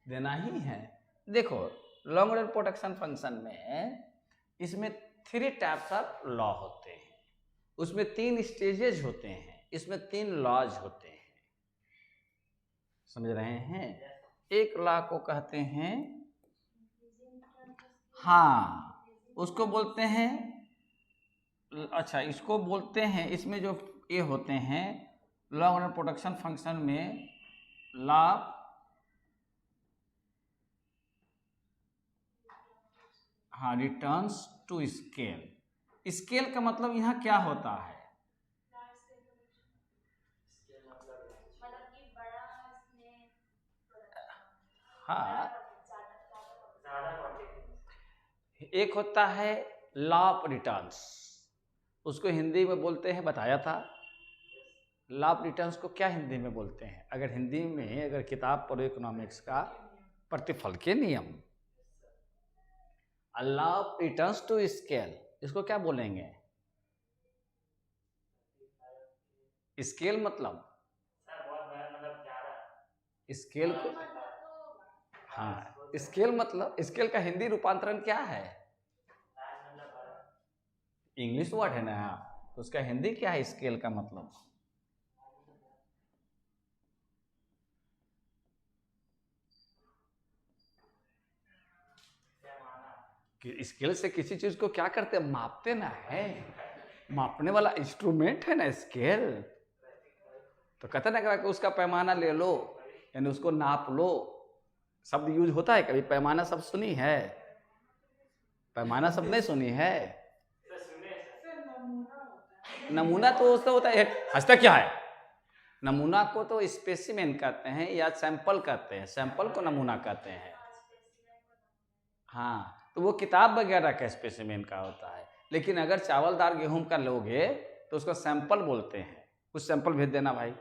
देना ही है। देखो लॉन्ग रन प्रोडक्शन फंक्शन में इसमें 3 टाइप्स ऑफ लॉ होते हैं, उसमें 3 स्टेजेज होते हैं, इसमें 3 लॉज होते हैं, समझ रहे हैं। एक लॉ को कहते हैं, हाँ उसको बोलते हैं, अच्छा इसको बोलते हैं, इसमें जो ये होते हैं लॉन्ग रन प्रोडक्शन फंक्शन में लॉ, हाँ रिटर्न्स टू स्केल। स्केल का मतलब यहाँ क्या होता है, हाँ एक होता है लॉ ऑफ रिटर्न्स, उसको हिंदी में बोलते हैं, बताया था। लॉ ऑफ रिटर्न्स को क्या हिंदी में बोलते हैं, अगर हिंदी में अगर किताब पढ़ो इकोनॉमिक्स का, प्रतिफल के नियम, law of returns to scale, इसको क्या बोलेंगे, स्केल मतलब स्केल को, हाँ स्केल मतलब, स्केल का हिंदी रूपांतरण क्या है, इंग्लिश वर्ड है ना, तो उसका हिंदी क्या है स्केल का मतलब, कि स्केल से किसी चीज को क्या करते हैं, मापते ना है, मापने वाला इंस्ट्रूमेंट है ना स्केल। तो कहते ना कि उसका पैमाना ले लो, यानी उसको नाप लो। शब्द यूज होता है कभी, पैमाना शब्द सुनी है? पैमाना शब्द नहीं सुनी है? नमूना तो उसका होता है, हंसता क्या है? नमूना को तो स्पेसिमेन कहते हैं या सैंपल कहते हैं, सैंपल को नमूना कहते हैं। हाँ, तो वो किताब वगैरह का स्पेसिमेन का होता है। लेकिन अगर चावल दाल गेहूं का लोगे तो उसको सैंपल बोलते हैं। कुछ सैंपल भेज देना भाई।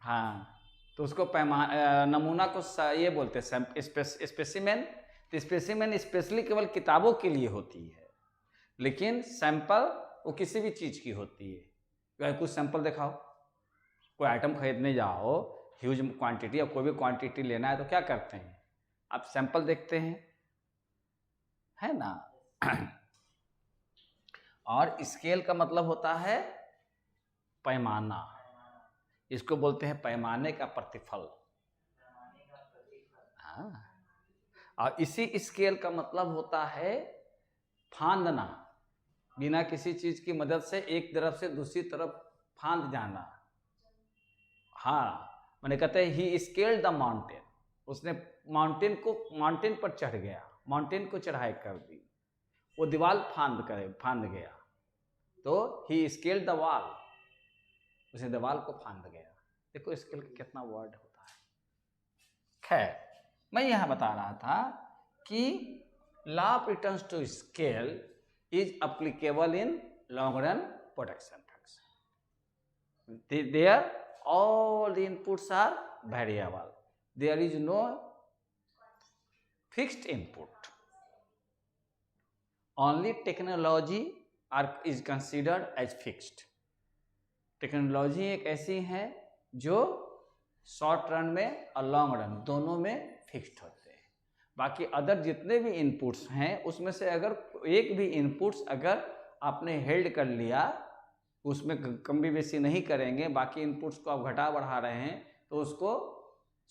हाँ, तो उसको नमूना को ये बोलते हैं स्पेसिमेन। तो स्पेसिमेन स्पेशली केवल किताबों के लिए होती है, लेकिन सैंपल वो किसी भी चीज़ की होती है। कुछ सैंपल दिखाओ, कोई आइटम खरीदने जाओ, ह्यूज क्वांटिटी या कोई भी क्वांटिटी लेना है तो क्या करते हैं, आप सैंपल देखते हैं, है ना। और स्केल का मतलब होता है पैमाना, इसको बोलते हैं पैमाने का प्रतिफल। हाँ, और इसी स्केल का मतलब होता है फांदना, बिना किसी चीज की मदद से एक तरफ से दूसरी तरफ फांद जाना। हाँ, मैंने कहते हैं ही स्केल्ड द माउंटेन, उसने माउंटेन पर चढ़ गया, माउंटेन को चढ़ाई कर दी, वो दीवार फांद गया। तो ही स्केल्ड द वॉल, उसने दीवार को फांद गया। देखो स्केल का कितना वर्ड होता है। खैर, मैं यहां बता रहा था कि law of returns to scale is applicable in long run production function. There all the inputs are variable, there is no fixed input, only technology is considered as fixed। Technology एक ऐसी है जो शॉर्ट रन में और long run दोनों में fixed होते हैं। बाकी अदर जितने भी इनपुट्स हैं उसमें से अगर एक भी इनपुट्स अगर आपने हेल्ड कर लिया, उसमें कम भी बेसी नहीं करेंगे, बाकी इनपुट्स को आप घटा बढ़ा रहे हैं, तो उसको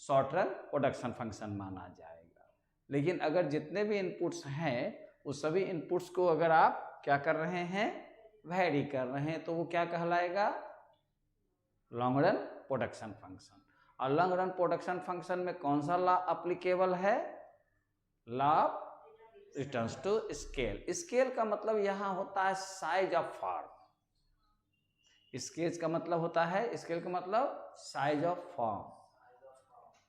शॉर्ट रन प्रोडक्शन फंक्शन माना जाएगा। लेकिन अगर जितने भी इनपुट्स हैं उस सभी इनपुट्स को अगर आप क्या कर रहे हैं, वैरी कर रहे हैं, तो वो क्या कहलाएगा, लॉन्ग रन प्रोडक्शन फंक्शन। और लॉन्ग रन प्रोडक्शन फंक्शन में कौन सा लॉ अप्लीकेबल है, law of returns to scale. Scale का मतलब यहाँ होता है साइज ऑफ फॉर्म। स्केल का मतलब होता है, स्केल का मतलब साइज ऑफ फॉर्म,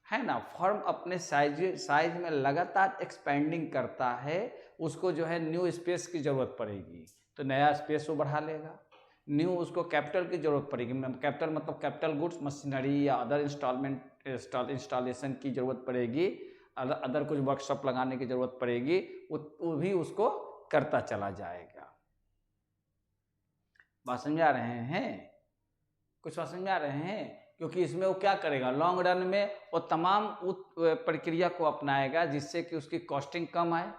है ना। फॉर्म अपने साइज में लगातार एक्सपेंडिंग करता है, उसको जो है न्यू स्पेस की जरूरत पड़ेगी तो नया स्पेस वो बढ़ा लेगा, न्यू उसको कैपिटल की जरूरत पड़ेगी, कैपिटल मतलब कैपिटल गुड्स, मशीनरी या अदर इंस्टॉलेशन की जरूरत पड़ेगी, अदर कुछ वर्कशॉप लगाने की जरूरत पड़ेगी, वो भी उसको करता चला जाएगा। बात समझा रहे हैं, कुछ बात समझा रहे हैं, क्योंकि इसमें वो क्या करेगा, लॉन्ग रन में वो तमाम प्रक्रिया को अपनाएगा जिससे कि उसकी कॉस्टिंग कम आए,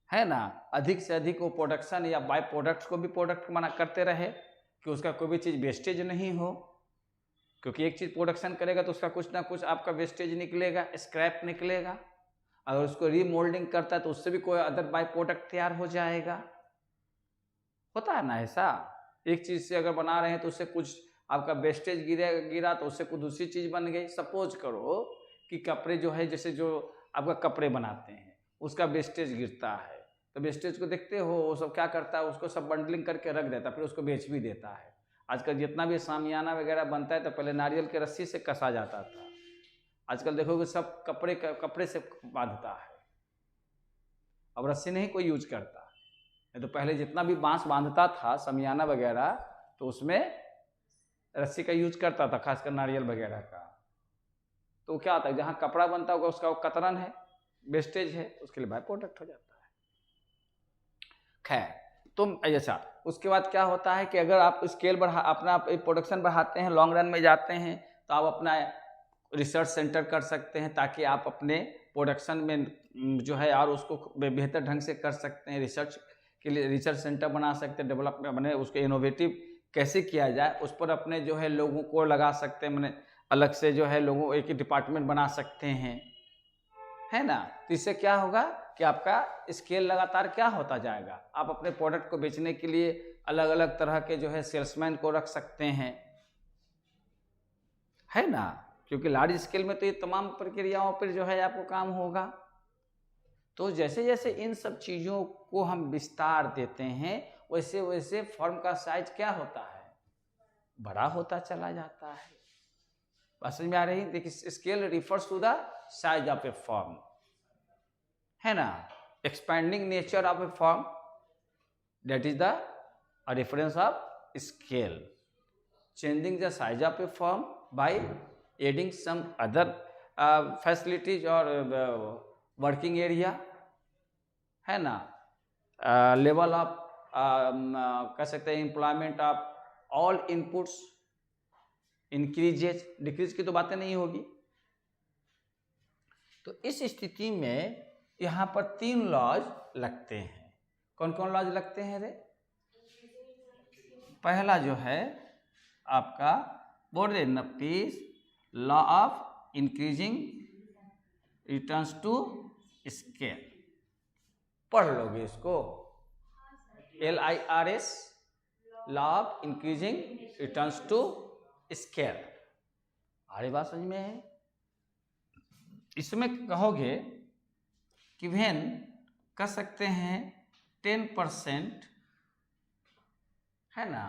है ना। अधिक से अधिक वो प्रोडक्शन या बाय प्रोडक्ट्स को भी प्रोडक्ट मना करते रहे कि उसका कोई भी चीज़ वेस्टेज नहीं हो, क्योंकि एक चीज़ प्रोडक्शन करेगा तो उसका कुछ ना कुछ आपका वेस्टेज निकलेगा, स्क्रैप निकलेगा। अगर उसको रीमोल्डिंग करता है तो उससे भी कोई अदर बाय प्रोडक्ट तैयार हो जाएगा, होता है ना ऐसा। एक चीज़ से अगर बना रहे हैं तो उससे कुछ आपका वेस्टेज गिरा तो उससे कुछ दूसरी चीज़ बन गई। सपोज करो कि कपड़े जो है, जैसे जो आपका कपड़े बनाते हैं उसका वेस्टेज गिरता है, तो वेस्टेज को देखते हो वो सब क्या करता है, उसको सब बंडलिंग करके रख देता है, फिर उसको बेच भी देता है। आजकल जितना भी सामियाना वगैरह बनता है तो पहले नारियल के रस्सी से कसा जाता था, आजकल देखोगे सब कपड़े से बांधता है, अब रस्सी नहीं कोई यूज करता। तो पहले जितना भी बांस बांधता था सामियाना वगैरह तो उसमें रस्सी का यूज करता था, खासकर नारियल वगैरह का। तो क्या होता है, जहाँ कपड़ा बनता होगा उसका कतरन है, वेस्टेज है, उसके लिए बाय प्रोडक्ट हो जाता है। खैर, तो ऐसा उसके बाद क्या होता है कि अगर आप स्केल अपना प्रोडक्शन बढ़ाते हैं, लॉन्ग रन में जाते हैं, तो आप अपना रिसर्च सेंटर कर सकते हैं ताकि आप अपने प्रोडक्शन में जो है और उसको बेहतर ढंग से कर सकते हैं। रिसर्च के लिए रिसर्च सेंटर बना सकते हैं, डेवलपमेंट बने, उसको इनोवेटिव कैसे किया जाए उस पर अपने जो है लोगों को लगा सकते हैं, मैंने अलग से जो है लोगों एक ही डिपार्टमेंट बना सकते हैं, है ना। तो इससे क्या होगा कि आपका स्केल लगातार क्या होता जाएगा, आप अपने प्रोडक्ट को बेचने के लिए अलग अलग तरह के जो है सेल्समैन को रख सकते हैं, है ना, क्योंकि लार्ज स्केल में तो ये तमाम प्रक्रियाओं पर जो है आपको काम होगा। तो जैसे जैसे इन सब चीज़ों को हम विस्तार देते हैं वैसे वैसे फर्म का साइज क्या होता है, बड़ा होता चला जाता है। बात समझ में आ रही? देखिए, scale refers to the size of a firm, है ना। Expanding nature of a firm, that is the reference of scale. Changing the size of a firm by adding some other facilities और वर्किंग एरिया, है ना। Level of कह सकते हैं employment of all inputs increases, decrease की तो बातें नहीं होगी। तो इस स्थिति में यहाँ पर 3 लॉज लगते हैं। कौन कौन लॉज लगते हैं रे? पहला जो है आपका बोल रहे न पीस, law of increasing returns to scale, पढ़ लोगे इसको, LIRS, law of increasing returns to scale. आगे बात समझ में है? इसमें कहोगे कि वेन कर सकते हैं 10%, है ना,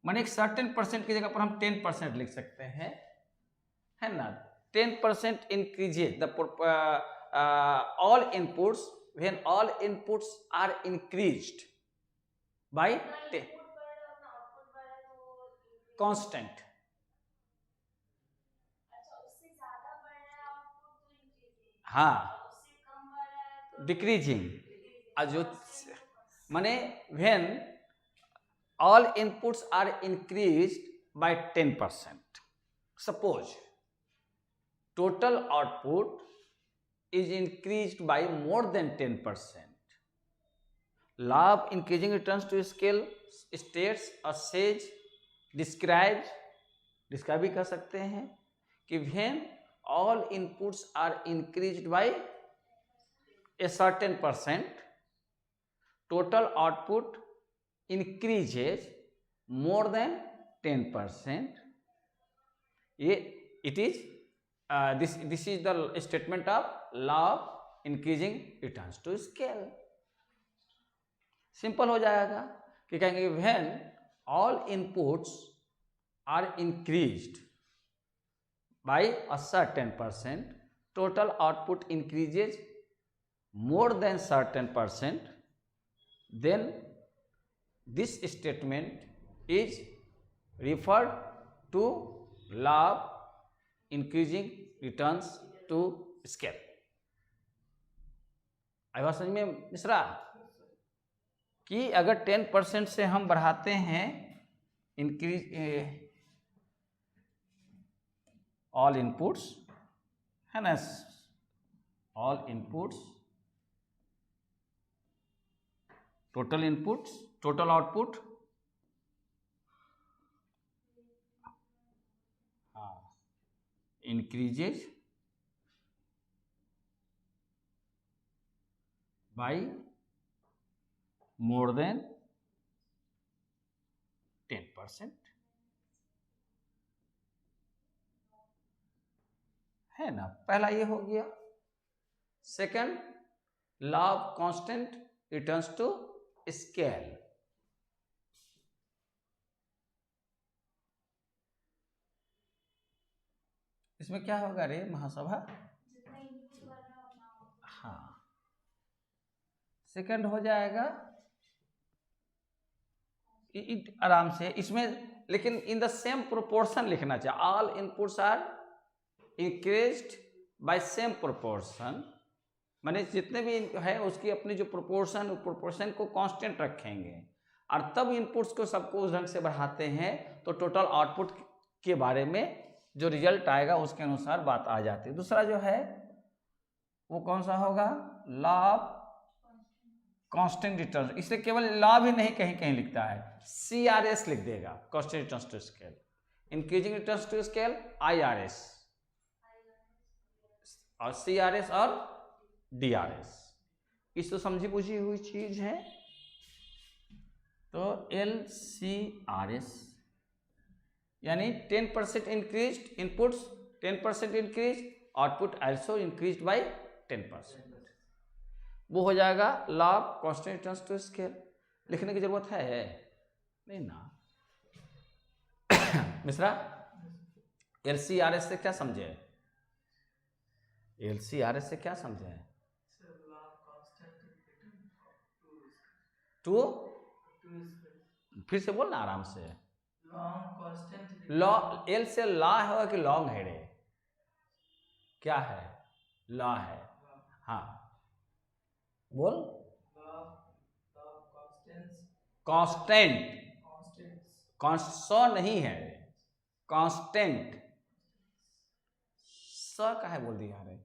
माने एक सर्टेन परसेंट की जगह पर हम 10% लिख सकते हैं, है ना। 10% increases the all inputs when all inputs are increased by 10 constant. हाँ, डिक्रीजिंग, जो माने when all inputs are increased by 10%. Suppose total output is increased by more than 10%. Law of increasing returns to scale states or says, describes भी कर सकते हैं कि when all inputs are increased by a certain percent, total output increases more than 10%. It is this is the statement of law of increasing returns to scale. Simple हो जाएगा कि कहेंगे when all inputs are increased by a certain percent, total output increases more than certain percent, then this statement is referred to law of increasing returns to scale. आई बात समझ में मिश्रा? कि अगर 10% से हम बढ़ाते हैं इंक्रीज ऑल इनपुट्स, है ना, all inputs, total inputs, total output, हाँ, इंक्रीजेज बाय मोर देन 10%, है ना। पहला ये हो गया। Second, law of constant returns to scale. इसमें क्या होगा रे महासभा? हाँ, सेकंड हो जाएगा आराम से इसमें, लेकिन इन द सेम प्रोपोर्शन लिखना चाहिए। All inputs are increased by same proportion, माने जितने भी है उसकी अपनी जो प्रोपोर्शन को कांस्टेंट रखेंगे और तब इनपुट्स को सबको उस ढंग से बढ़ाते हैं तो टोटल आउटपुट के बारे में जो रिजल्ट आएगा उसके अनुसार बात आ जाती है। दूसरा जो है वो कौन सा होगा? लॉ ऑफ कांस्टेंट रिटर्न, इसे केवल लॉ भी नहीं कहीं कहीं लिखता है, CRS लिख देगा, constant return to scale. Increasing return to scale IRS, और CRS और DRS। इस तो समझी बुझी हुई चीज है। तो LCRS यानी 10% increase inputs, 10% increase output also increase by 10%, वो हो जाएगा law of constant return to scale. लिखने की जरूरत है नहीं ना मिश्रा? LCRS से क्या समझे? LCRS से क्या समझे? टू, फिर से बोलना आराम से। लॉ, एल से लॉ है कि लॉन्ग है रे? क्या है? लॉ है। हाँ बोल। कांस्टेंट, सौ नहीं है, कांस्टेंट। स का है बोल दिया रे।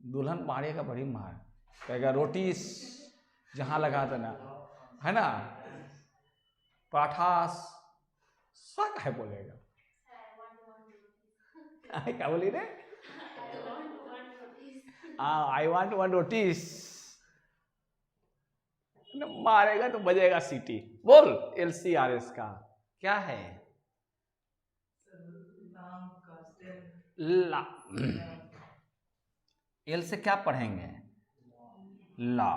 दुल्हन मारेगा बड़ी मार, कहेगा रोटी जहां लगा देना, है ना, पराठास, सा का है बोलेगा। क्या बोली रे? आई वांट वन रोटीस, मारेगा तो बजेगा सीटी। बोल LCRS का क्या है? ला, एल से क्या पढ़ेंगे? ला,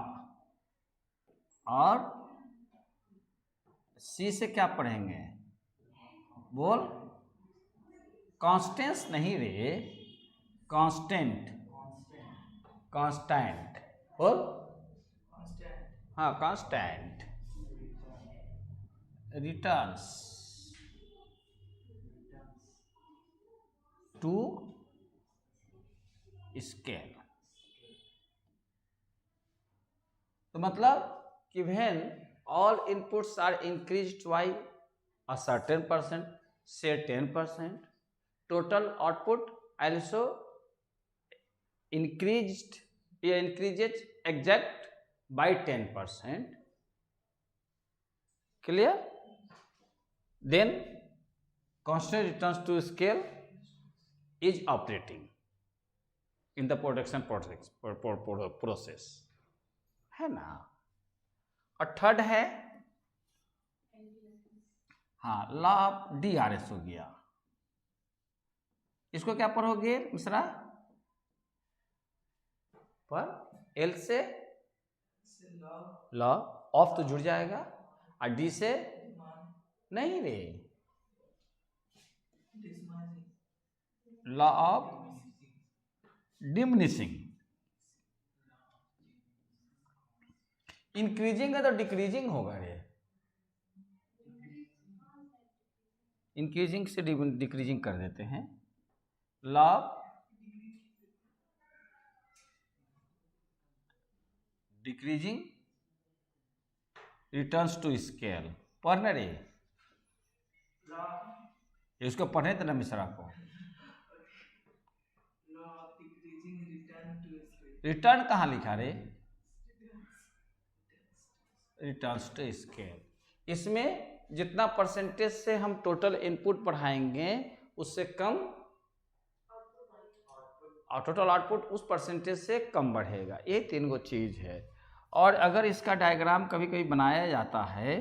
और सी से क्या पढ़ेंगे? बोल। कांस्टेंस नहीं रे, कांस्टेंट, कांस्टेंट बोल। हाँ कांस्टेंट रिटर्न्स टू स्केल। तो मतलब कि when all inputs are increased by a certain percent, say 10%, total output also increased, increases exact by 10%. Clear? Then constant returns to scale is operating in the production process, है ना। और third है, हाँ, law of DRS हो गया। इसको क्या पढ़ोगे मिश्रा? पर एल से लॉ ऑफ तो जुड़ जाएगा, और डी से नहीं रे, लॉ ऑफ डिमिनिशिंग। इंक्रीजिंग है तो डिक्रीजिंग होगा रे, इंक्रीजिंग से डिक्रीजिंग कर देते हैं। Law decreasing returns to scale, पढ़ने रे, इसको पढ़ने देना मिश्रा को। रिटर्न कहाँ लिखा रे? Returns to scale. इसमें जितना परसेंटेज से हम टोटल इनपुट बढ़ाएंगे उससे कम, और टोटल आउटपुट उस परसेंटेज से कम बढ़ेगा। ये तीन गो चीज है। और अगर इसका डायग्राम कभी कभी बनाया जाता है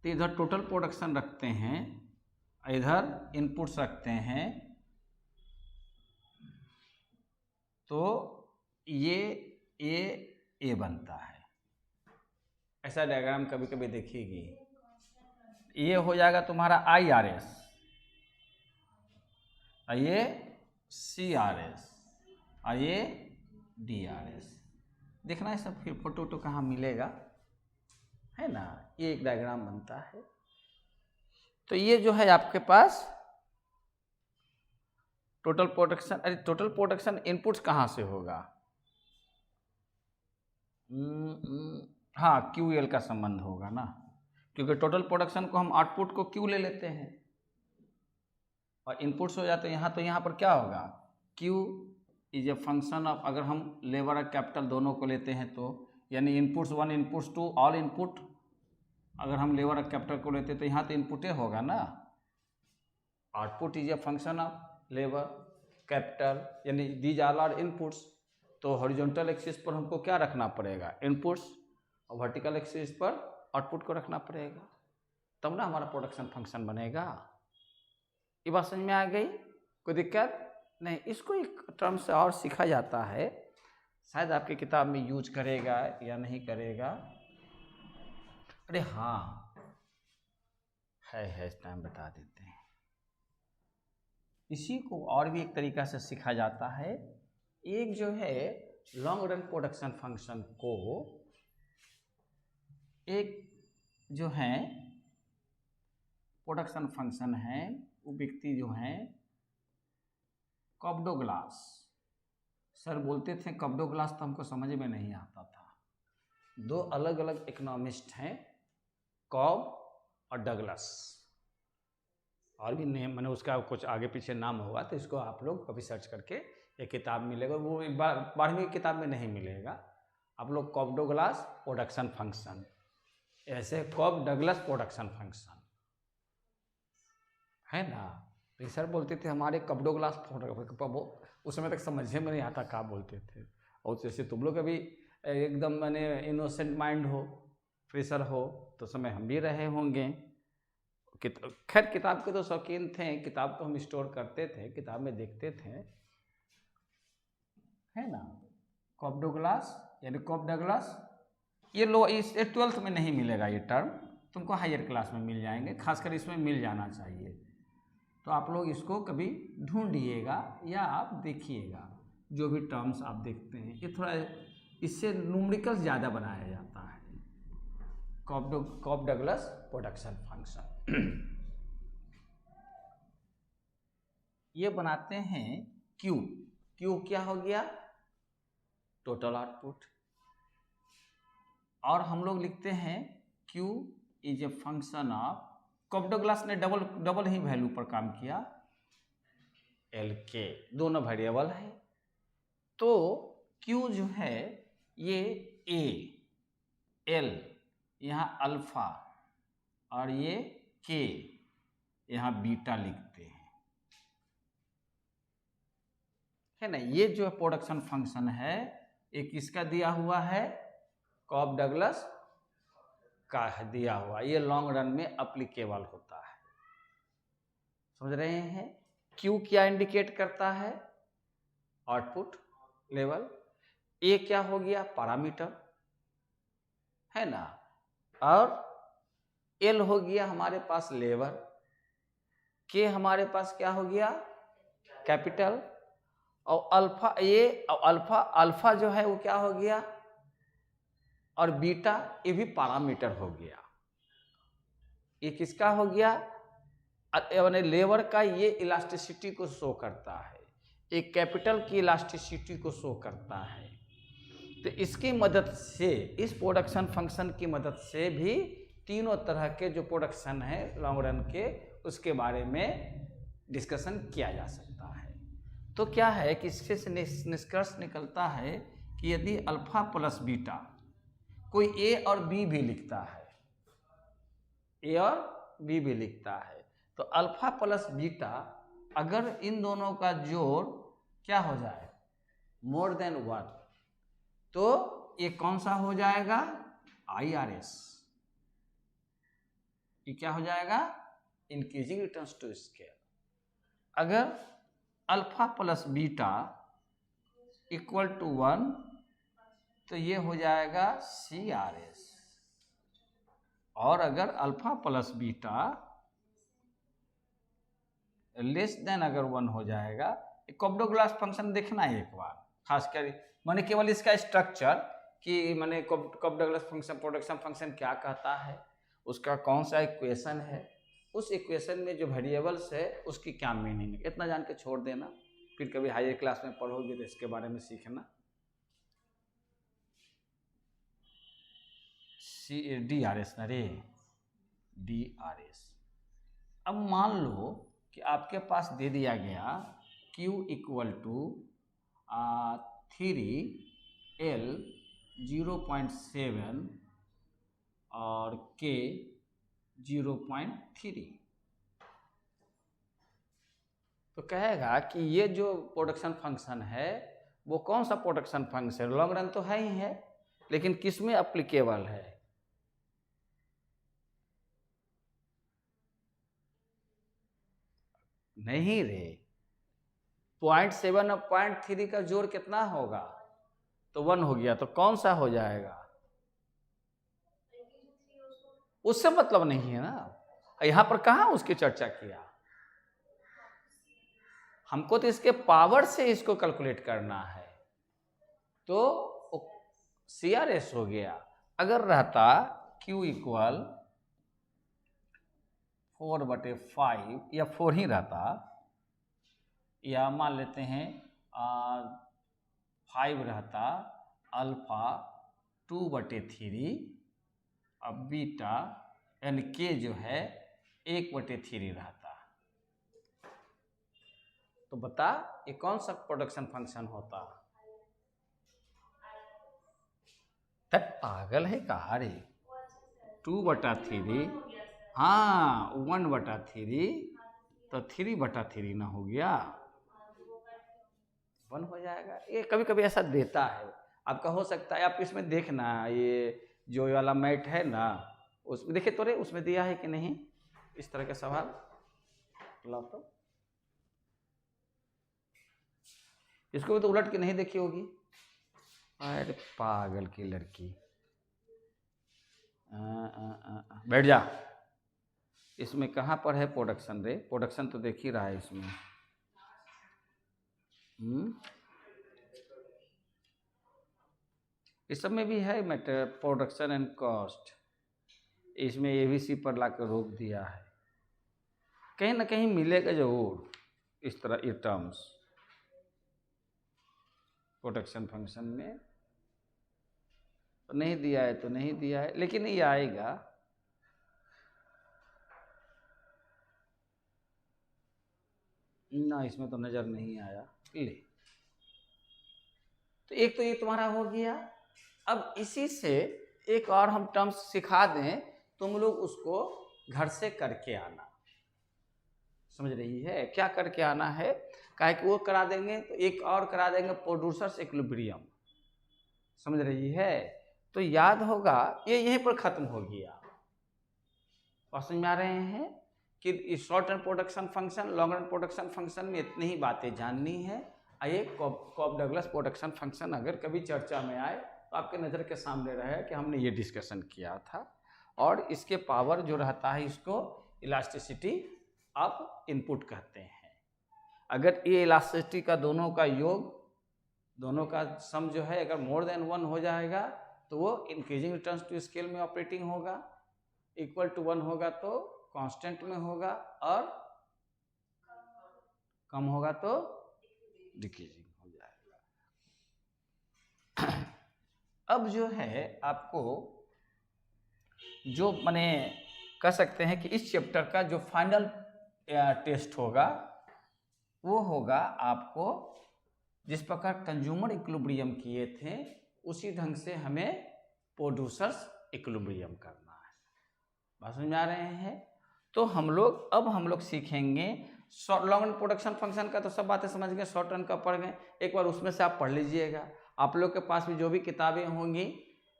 तो इधर टोटल प्रोडक्शन रखते हैं, इधर इनपुट्स रखते हैं, तो ये बनता है। ऐसा डायग्राम कभी कभी देखिएगी। ये हो जाएगा तुम्हारा IRS, और ये CRS, और ये DRS। देखना है सब, फिर फोटो वोटो कहाँ मिलेगा, है ना। ये एक डायग्राम बनता है। तो ये जो है आपके पास टोटल प्रोडक्शन, अरे टोटल प्रोडक्शन इनपुट्स कहाँ से होगा? हाँ, QL का संबंध होगा ना, क्योंकि टोटल प्रोडक्शन को हम आउटपुट को Q ले लेते हैं और इनपुट्स हो जाते हैं यहाँ, तो यहाँ पर क्या होगा? Q is a function of, अगर हम लेबर और कैपिटल दोनों को लेते हैं तो, यानी इनपुट्स 1 इनपुट्स 2 ऑल इनपुट, अगर हम लेबर और कैपिटल को लेते तो यहाँ तो इनपुट होगा ना। Output is a function of labour capital, यानी दीज ऑल आर इनपुट्स। तो हॉरिजॉन्टल एक्सिस पर हमको क्या रखना पड़ेगा, इनपुट्स, और वर्टिकल एक्सिस पर आउटपुट को रखना पड़ेगा, तब ना हमारा प्रोडक्शन फंक्शन बनेगा। ये बात समझ में आ गई? कोई दिक्कत नहीं। इसको एक टर्म से और सीखा जाता है, शायद आपकी किताब में यूज करेगा या नहीं करेगा। अरे हाँ है इस टाइम बता देते हैं। इसी को और भी एक तरीका से सीखा जाता है। एक जो है लॉन्ग रन प्रोडक्शन फंक्शन को, एक जो है प्रोडक्शन फंक्शन है, वो व्यक्ति जो है कॉब्डोग्लास, सर बोलते थे कॉब्डोग्लास, तो हमको समझ में नहीं आता था। दो अलग अलग इकोनॉमिस्ट हैं, कॉब और डगलस, और भी नेम, मैंने उसका कुछ आगे पीछे नाम होगा, तो इसको आप लोग कभी सर्च करके एक किताब मिलेगा, वो 12वीं की किताब में नहीं मिलेगा। आप लोग कॉब्डोग्लास प्रोडक्शन फंक्शन, ऐसे कॉब डगलस प्रोडक्शन फंक्शन है ना। तो सर बोलते थे हमारे कॉब्डोग्लास, उस समय तक समझे में नहीं आता क्या बोलते थे। और जैसे तुम लोग अभी एकदम मैंने इनोसेंट माइंड हो, फ्रेशर हो, तो समय हम भी रहे होंगे। खैर किताब के तो शौकीन थे, किताब तो हम स्टोर करते थे, किताब में देखते थे, है ना। कॉब्डोग्लास यानी कॉब डगलस, ये लो, इस 12th में नहीं मिलेगा ये टर्म, तुमको हायर क्लास में मिल जाएंगे, खासकर इसमें मिल जाना चाहिए। तो आप लोग इसको कभी ढूंढिएगा या आप देखिएगा, जो भी टर्म्स आप देखते हैं, ये थोड़ा इससे न्यूमेरिकल ज़्यादा बनाया जाता है। कॉब डगलस प्रोडक्शन फंक्शन ये बनाते हैं क्यू। क्यू क्या हो गया, टोटल आउटपुट। और हम लोग लिखते हैं Q is a function of, Cobb Douglas ने डबल ही वैल्यू पर काम किया, एल के, दोनों वेरिएबल है। तो क्यू जो है ये ए, एल यहाँ अल्फा, और ये के यहाँ बीटा लिखते हैं, है ना। ये जो प्रोडक्शन फंक्शन है, एक किसका दिया हुआ है, कॉब डगलस का दिया हुआ, ये लॉन्ग रन में अप्लीकेबल होता है। समझ रहे हैं? क्यू क्या इंडिकेट करता है, आउटपुट लेवल। ए क्या हो गया, पैरामीटर, है ना। और एल हो गया हमारे पास लेबर, के हमारे पास क्या हो गया, कैपिटल, और अल्फा, ये अल्फा जो है वो क्या हो गया, और बीटा ये भी पैरामीटर हो गया। ये किसका हो गया, यानी लेबर का, ये इलास्टिसिटी को शो करता है, एक कैपिटल की इलास्टिसिटी को शो करता है। तो इसकी मदद से, इस प्रोडक्शन फंक्शन की मदद से भी तीनों तरह के जो प्रोडक्शन है लॉन्ग रन के, उसके बारे में डिस्कशन किया जा सकता है। तो क्या है कि इससे निष्कर्ष निकलता है कि यदि अल्फा प्लस बीटा, कोई ए और बी भी लिखता है, ए और बी भी लिखता है, तो अल्फा प्लस बीटा अगर इन दोनों का जोड़ क्या हो जाए, मोर देन 1, तो ये कौन सा हो जाएगा, IRS। ये क्या हो जाएगा, इंक्रीजिंग रिटर्न्स टू स्केल। अगर alpha plus beta equal to 1, तो ये हो जाएगा CRS। और अगर alpha plus beta less than अगर 1 हो जाएगा, कॉब्डोग्लास फंक्शन देखना है एक बार, खासकर मैंने केवल इसका स्ट्रक्चर कि मैंने कॉब्डोग्लास फंक्शन प्रोडक्शन फंक्शन क्या कहता है, उसका कौन सा इक्वेशन है, उस इक्वेशन में जो वेरिएबल्स है उसकी क्या मीनिंग है, इतना जान के छोड़ देना। फिर कभी हायर क्लास में पढ़ोगे तो इसके बारे में सीखना। DRS ना रे, DRS। अब मान लो कि आपके पास दे दिया गया Q इक्वल टू 3L 0.7 और K 0.3। तो कहेगा कि ये जो प्रोडक्शन फंक्शन है वो कौन सा प्रोडक्शन फंक्शन, लॉन्ग रन तो है ही है, लेकिन किस में अप्लीकेबल है? नहीं रे, 0.7 और 0.3 का जोड़ कितना होगा? तो 1 हो गया, तो कौन सा हो जाएगा? उससे मतलब नहीं है ना, यहां पर कहाँ उसकी चर्चा किया। हमको तो इसके पावर से इसको कैलकुलेट करना है, तो CRS हो गया। अगर रहता Q इक्वल 4/5 या 4 ही रहता, या मान लेते हैं 5 रहता, अल्फा 2/3 और बीटा यानी K जो है 1/3 रहता। तो बता ये कौन सा प्रोडक्शन फंक्शन होता? तब पागल है कहा रे, 2/3, हाँ 1/3, तो 3/3 ना हो गया, 1 हो जाएगा। ये कभी कभी ऐसा देता है, आपका हो सकता है। आप इसमें देखना, ये जो वाला मैट है ना, उसमें देखे तो रे, उसमें दिया है कि नहीं इस तरह के सवाल? लाओ तो, इसको भी तो उलट के नहीं देखी होगी। अरे पागल की लड़की, बैठ जा। इसमें कहाँ पर है प्रोडक्शन रे? प्रोडक्शन तो देख ही रहा है इसमें। इस सब में भी है मैटर, प्रोडक्शन एंड कॉस्ट। इसमें ABC पर लाकर रोक दिया है, कहीं ना कहीं मिलेगा जरूर इस तरह ये टर्म्स प्रोडक्शन फंक्शन में। तो नहीं दिया है तो नहीं दिया है, लेकिन ये आएगा। ना इसमें तो नजर नहीं आया। ले, तो एक तो ये तुम्हारा हो गया। अब इसी से एक और हम टर्म्स सिखा दें, तुम लोग उसको घर से करके आना। समझ रही है? क्या करके आना है? काहे कि वो करा देंगे तो एक और करा देंगे, प्रोड्यूसर्स इक्विलिब्रियम। समझ रही है? तो याद होगा ये यहीं पर खत्म हो गया। समझ में आ रहे हैं कि short run production function, long run production function में इतनी ही बातें जाननी है। ये कॉब डगलस प्रोडक्शन फंक्शन अगर कभी चर्चा में आए तो आपके नज़र के सामने रहे कि हमने ये डिस्कशन किया था। और इसके पावर जो रहता है इसको इलास्टिसिटी ऑफ इनपुट कहते हैं। अगर ये इलास्टिसिटी का दोनों का योग, दोनों का सम जो है अगर मोर देन 1 हो जाएगा तो वो इंक्रीजिंग रिटर्न्स टू स्केल में ऑपरेटिंग होगा, इक्वल टू 1 होगा तो कांस्टेंट में होगा, और कम होगा तो डिक्रीजिंग हो जाएगा। अब जो है आपको जो माने कह सकते हैं कि इस चैप्टर का जो फाइनल टेस्ट होगा वो होगा आपको जिस प्रकार कंज्यूमर इक्विलिब्रियम किए थे उसी ढंग से हमें प्रोड्यूसर्स इक्विलिब्रियम करना है। बात समझ में आ रहे हैं? तो हम लोग सीखेंगे लॉन्ग रन प्रोडक्शन फंक्शन का। तो सब बातें समझ गए, शॉर्ट रन का पढ़ गए। एक बार उसमें से आप पढ़ लीजिएगा। आप लोग के पास भी जो भी किताबें होंगी,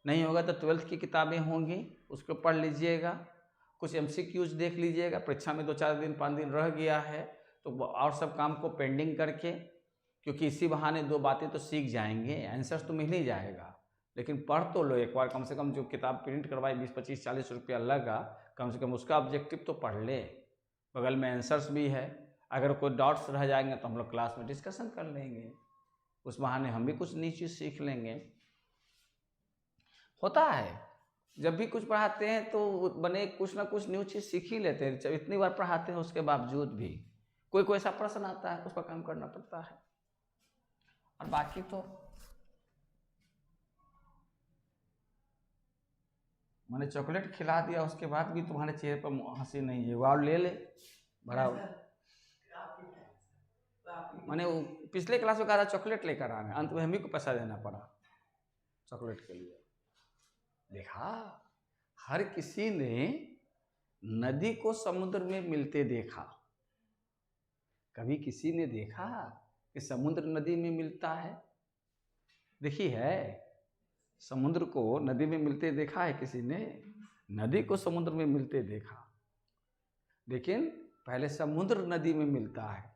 नहीं होगा तो 12th की किताबें होंगी, उसको पढ़ लीजिएगा। कुछ MCQs देख लीजिएगा, परीक्षा में 2-4 दिन 5 दिन रह गया है तो और सब काम को पेंडिंग करके, क्योंकि इसी बहाने 2 बातें तो सीख जाएंगे, आंसर्स तो मिल ही जाएगा। लेकिन पढ़ तो लो एक बार, कम से कम जो किताब प्रिंट करवाई 20-25-40 रुपया लगा, कम से कम उसका ऑब्जेक्टिव तो पढ़ ले। बगल में आंसर्स भी है, अगर कोई डाउट्स रह जाएंगे तो हम लोग क्लास में डिस्कशन कर लेंगे, उस बहाने हम भी कुछ नई चीज़ सीख लेंगे। होता है जब भी कुछ पढ़ाते हैं तो बने कुछ ना कुछ न्यू चीज़ सीख ही लेते हैं। जब इतनी बार पढ़ाते हैं उसके बावजूद भी कोई ऐसा प्रश्न आता है उस पर काम करना पड़ता है। और बाकी तो मैंने चॉकलेट खिला दिया उसके बाद भी तुम्हारे चेहरे पर हंसी नहीं है। वो ले ले बड़ा, मैंने वो पिछले क्लास में कहा था चॉकलेट लेकर आना, अंत में हम ही को पैसा देना पड़ा चॉकलेट के लिए। देखा, हर किसी ने नदी को समुद्र में मिलते देखा। कभी किसी ने देखा कि समुद्र नदी में मिलता है? देखी है? समुद्र को नदी में मिलते देखा है किसी ने? नदी को समुद्र में मिलते देखा, लेकिन पहले समुद्र नदी में मिलता है,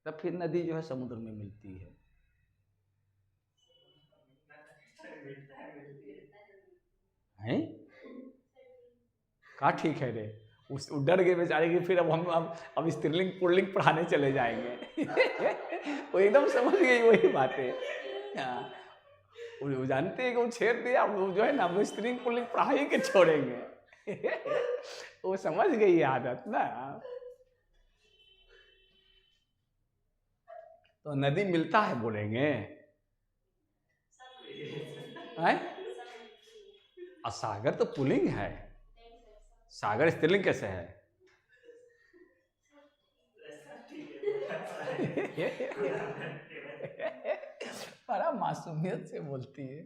तब फिर नदी जो है समुद्र में मिलती है। हैं? कहा ठीक है रे, उस डर गए बेचारे कि फिर अब स्त्रीलिंग पुल्लिंग पढ़ाने चले जाएंगे। वो एकदम समझ गई वही बातें। वो जानते हैं कि वो छेड़ दिया, वो जो है ना वो स्त्रीलिंग पुल्लिंग पढ़ाई के छोड़ेंगे। वो समझ गई आदत ना। तो नदी मिलता है बोलेंगे, और सागर तो पुल्लिंग है, सागर स्त्रीलिंग कैसे है? बड़ा मासूमियत से बोलती है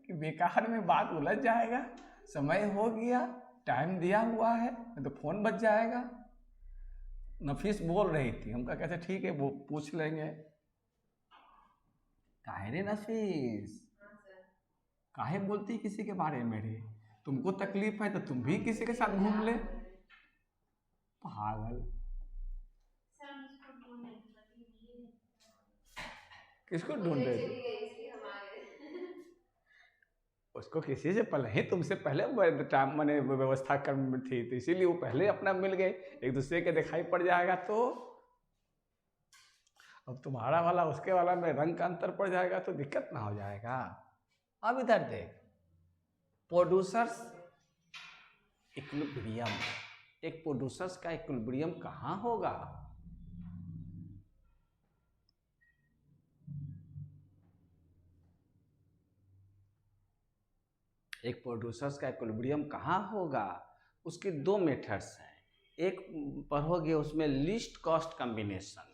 कि बेकार में बात उलझ जाएगा, समय हो गया, टाइम दिया हुआ है, तो फोन बज जाएगा। नफीस बोल रही थी, हम कहा कैसे ठीक है वो पूछ लेंगे। काहे रे नफीस, काहे बोलती किसी के बारे में रे? तुमको तकलीफ है तो तुम भी किसी के साथ घूम ले। पागल, किसको ढूंढ रहे थे? उसको किसी से पहले ही, तुमसे पहले मैंने व्यवस्था कर थी, तो इसीलिए वो पहले अपना मिल गए, एक दूसरे के दिखाई पड़ जाएगा तो अब तुम्हारा वाला उसके वाला में रंग का अंतर पड़ जाएगा तो दिक्कत ना हो जाएगा। अब इधर देख, प्रोड्यूसर्स इक्विलिब्रियम, एक प्रोड्यूसर्स का इक्विलिब्रियम कहाँ होगा? एक प्रोड्यूसर्स का इक्विलिब्रियम कहाँ होगा? उसके दो मेथड्स हैं। एक पढ़ोगे उसमें लीस्ट कॉस्ट कॉम्बिनेशन,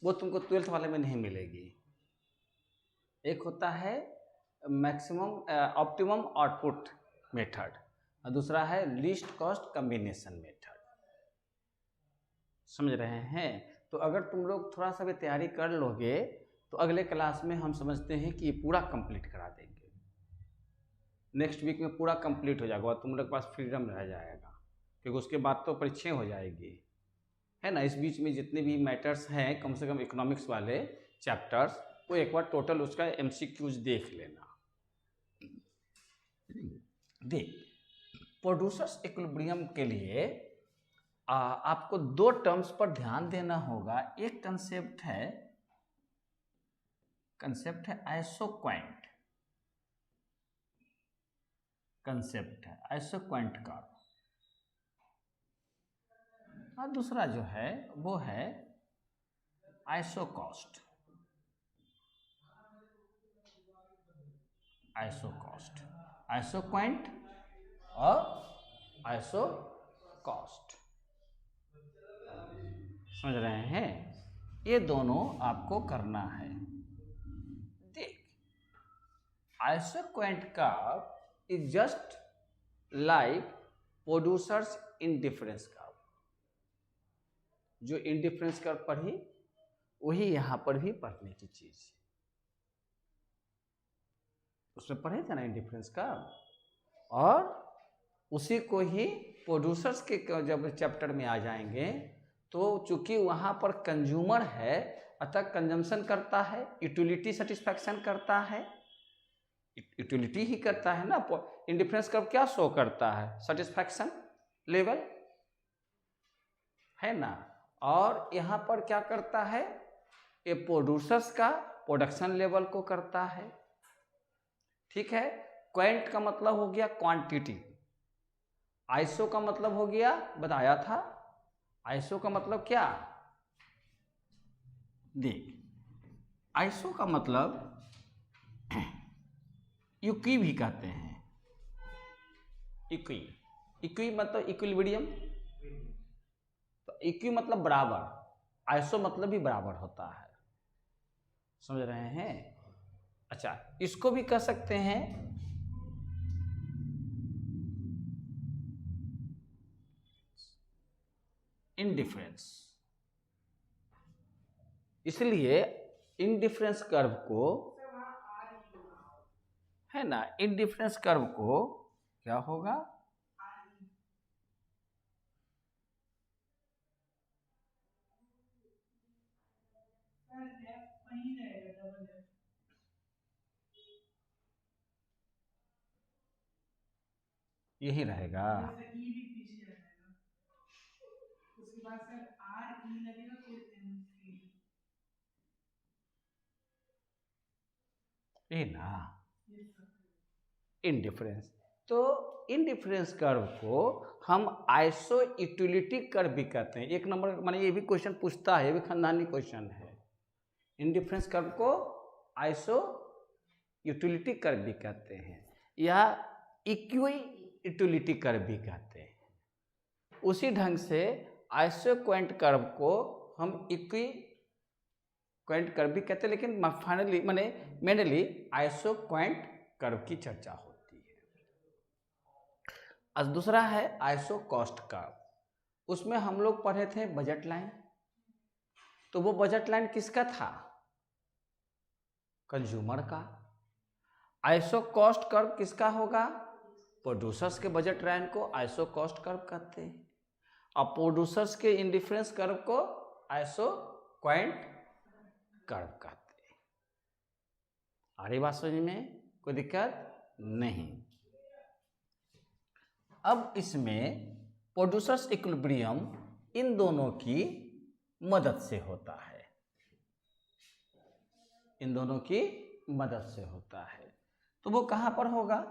वो तुमको 12th वाले में नहीं मिलेगी। एक होता है मैक्सिमम ऑप्टिमम आउटपुट मेथड, और दूसरा है लीस्ट कॉस्ट कॉम्बिनेशन मेथड। समझ रहे हैं? तो अगर तुम लोग थोड़ा सा भी तैयारी कर लोगे तो अगले क्लास में हम समझते हैं कि ये पूरा कंप्लीट करा देंगे। नेक्स्ट वीक में पूरा कंप्लीट हो जाएगा, तुम लोग के पास फ्रीडम रह जाएगा, क्योंकि उसके बाद तो परीक्षाएं हो जाएगी, है ना। इस बीच में जितने भी मैटर्स हैं, कम से कम इकोनॉमिक्स वाले चैप्टर्स, वो एक बार टोटल उसका MCQs देख लेना। देख, प्रोड्यूसर्स इक्विलिब्रियम के लिए आपको दो टर्म्स पर ध्यान देना होगा। एक कंसेप्ट है आइसोक्वांट, कंसेप्ट है आइसोक्वांट का, और दूसरा जो है वो है आइसोकॉस्ट। आइसोकॉस्ट, आइसोक्वांट और आइसोकॉस्ट, समझ रहे हैं? ये दोनों आपको करना है। देख, आइसोक्वांट का is just like producers indifference curve. जो इंडिफरेंस कर्व पढ़ी वही यहाँ पर भी पढ़ने की चीज है। उसमें पढ़े थे ना इंडिफरेंस कर्व, और उसी को ही प्रोड्यूसर्स के जब चैप्टर में आ जाएंगे तो चूंकि वहाँ पर कंज्यूमर है, अतः कंजम्पशन करता है, यूटिलिटी सेटिस्फैक्शन करता है, यूटिलिटी ही करता है ना। इंडिफरेंस कर्व क्या शो करता है? सेटिस्फैक्शन लेवल, है ना। और यहाँ पर क्या करता है? ये प्रोड्यूसर्स का प्रोडक्शन लेवल को करता है, ठीक है। क्वांट का मतलब हो गया क्वांटिटी, आइसो का मतलब हो गया, बताया था, आइसो का मतलब क्या? देख, आइसो का मतलब इक्वी भी कहते हैं। इक्वी मतलब इक्विलिब्रियम, तो इक्वी मतलब बराबर, आइसो मतलब भी बराबर होता है, समझ रहे हैं। अच्छा, इसको भी कह सकते हैं इंडिफरेंस। इसलिए इंडिफरेंस कर्व को, है ना, इंडिफरेंस कर्व को क्या होगा, यही रहेगा। उसके बाद सर आर ई लगेगा फिर एम सी। ये ना इंडिफरेंस। तो इंडिफरेंस कर्व को हम आइसो यूटिलिटी कर्व भी कहते हैं। एक नंबर माने ये भी क्वेश्चन पूछता है, ये भी खानदानी क्वेश्चन है। इंडिफरेंस कर्व को आइसो यूटिलिटी कर्व भी कहते हैं या इक्वी यूटिलिटी कर्व भी कहते हैं। उसी ढंग से आइसोक्वेंट कर्व को हम इक्वी क्वेंट कर्व भी कहते हैं, लेकिन फाइनली माने मेनली आइसोक्वेंट कर्व की चर्चा होती है। आज दूसरा है आइसो कॉस्ट कर्व। उसमें हम लोग पढ़े थे बजट लाइन। तो वो बजट लाइन किसका था, कंज्यूमर का। आइसो कॉस्ट कर्व किसका होगा, प्रोड्यूसर्स के बजट लाइन को आइसो कॉस्ट कर्व कहते हैं, और प्रोड्यूसर्स के इंडिफरेंस कर्व को आइसो क्वेंट कर्व कहते हैं। आ रही बात समझ में, कोई दिक्कत नहीं। अब इसमें प्रोड्यूसर्स इक्विलिब्रियम इन दोनों की मदद से होता है, इन दोनों की मदद से होता है। तो वो कहां पर होगा,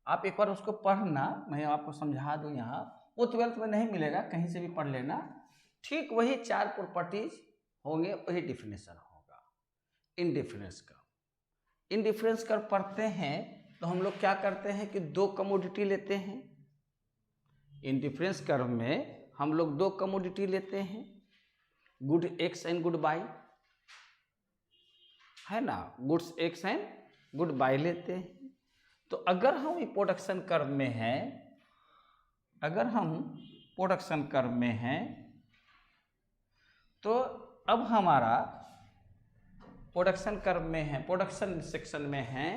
आप एक बार उसको पढ़ना, मैं आपको समझा दूं। यहाँ वो 12th में नहीं मिलेगा, कहीं से भी पढ़ लेना। ठीक वही 4 प्रॉपर्टीज होंगे, वही डिफिनेशन होगा इंडिफरेंस का। इंडिफरेंस कर्व पढ़ते हैं तो हम लोग क्या करते हैं कि 2 कमोडिटी लेते हैं। इंडिफरेंस कर्व में हम लोग 2 कमोडिटी लेते हैं, good x and good by, है ना, goods x and good by लेते हैं। तो अगर हम प्रोडक्शन कर्व में हैं, अगर हम प्रोडक्शन कर्व में हैं, तो अब हमारा प्रोडक्शन कर्व में है, प्रोडक्शन सेक्शन में है,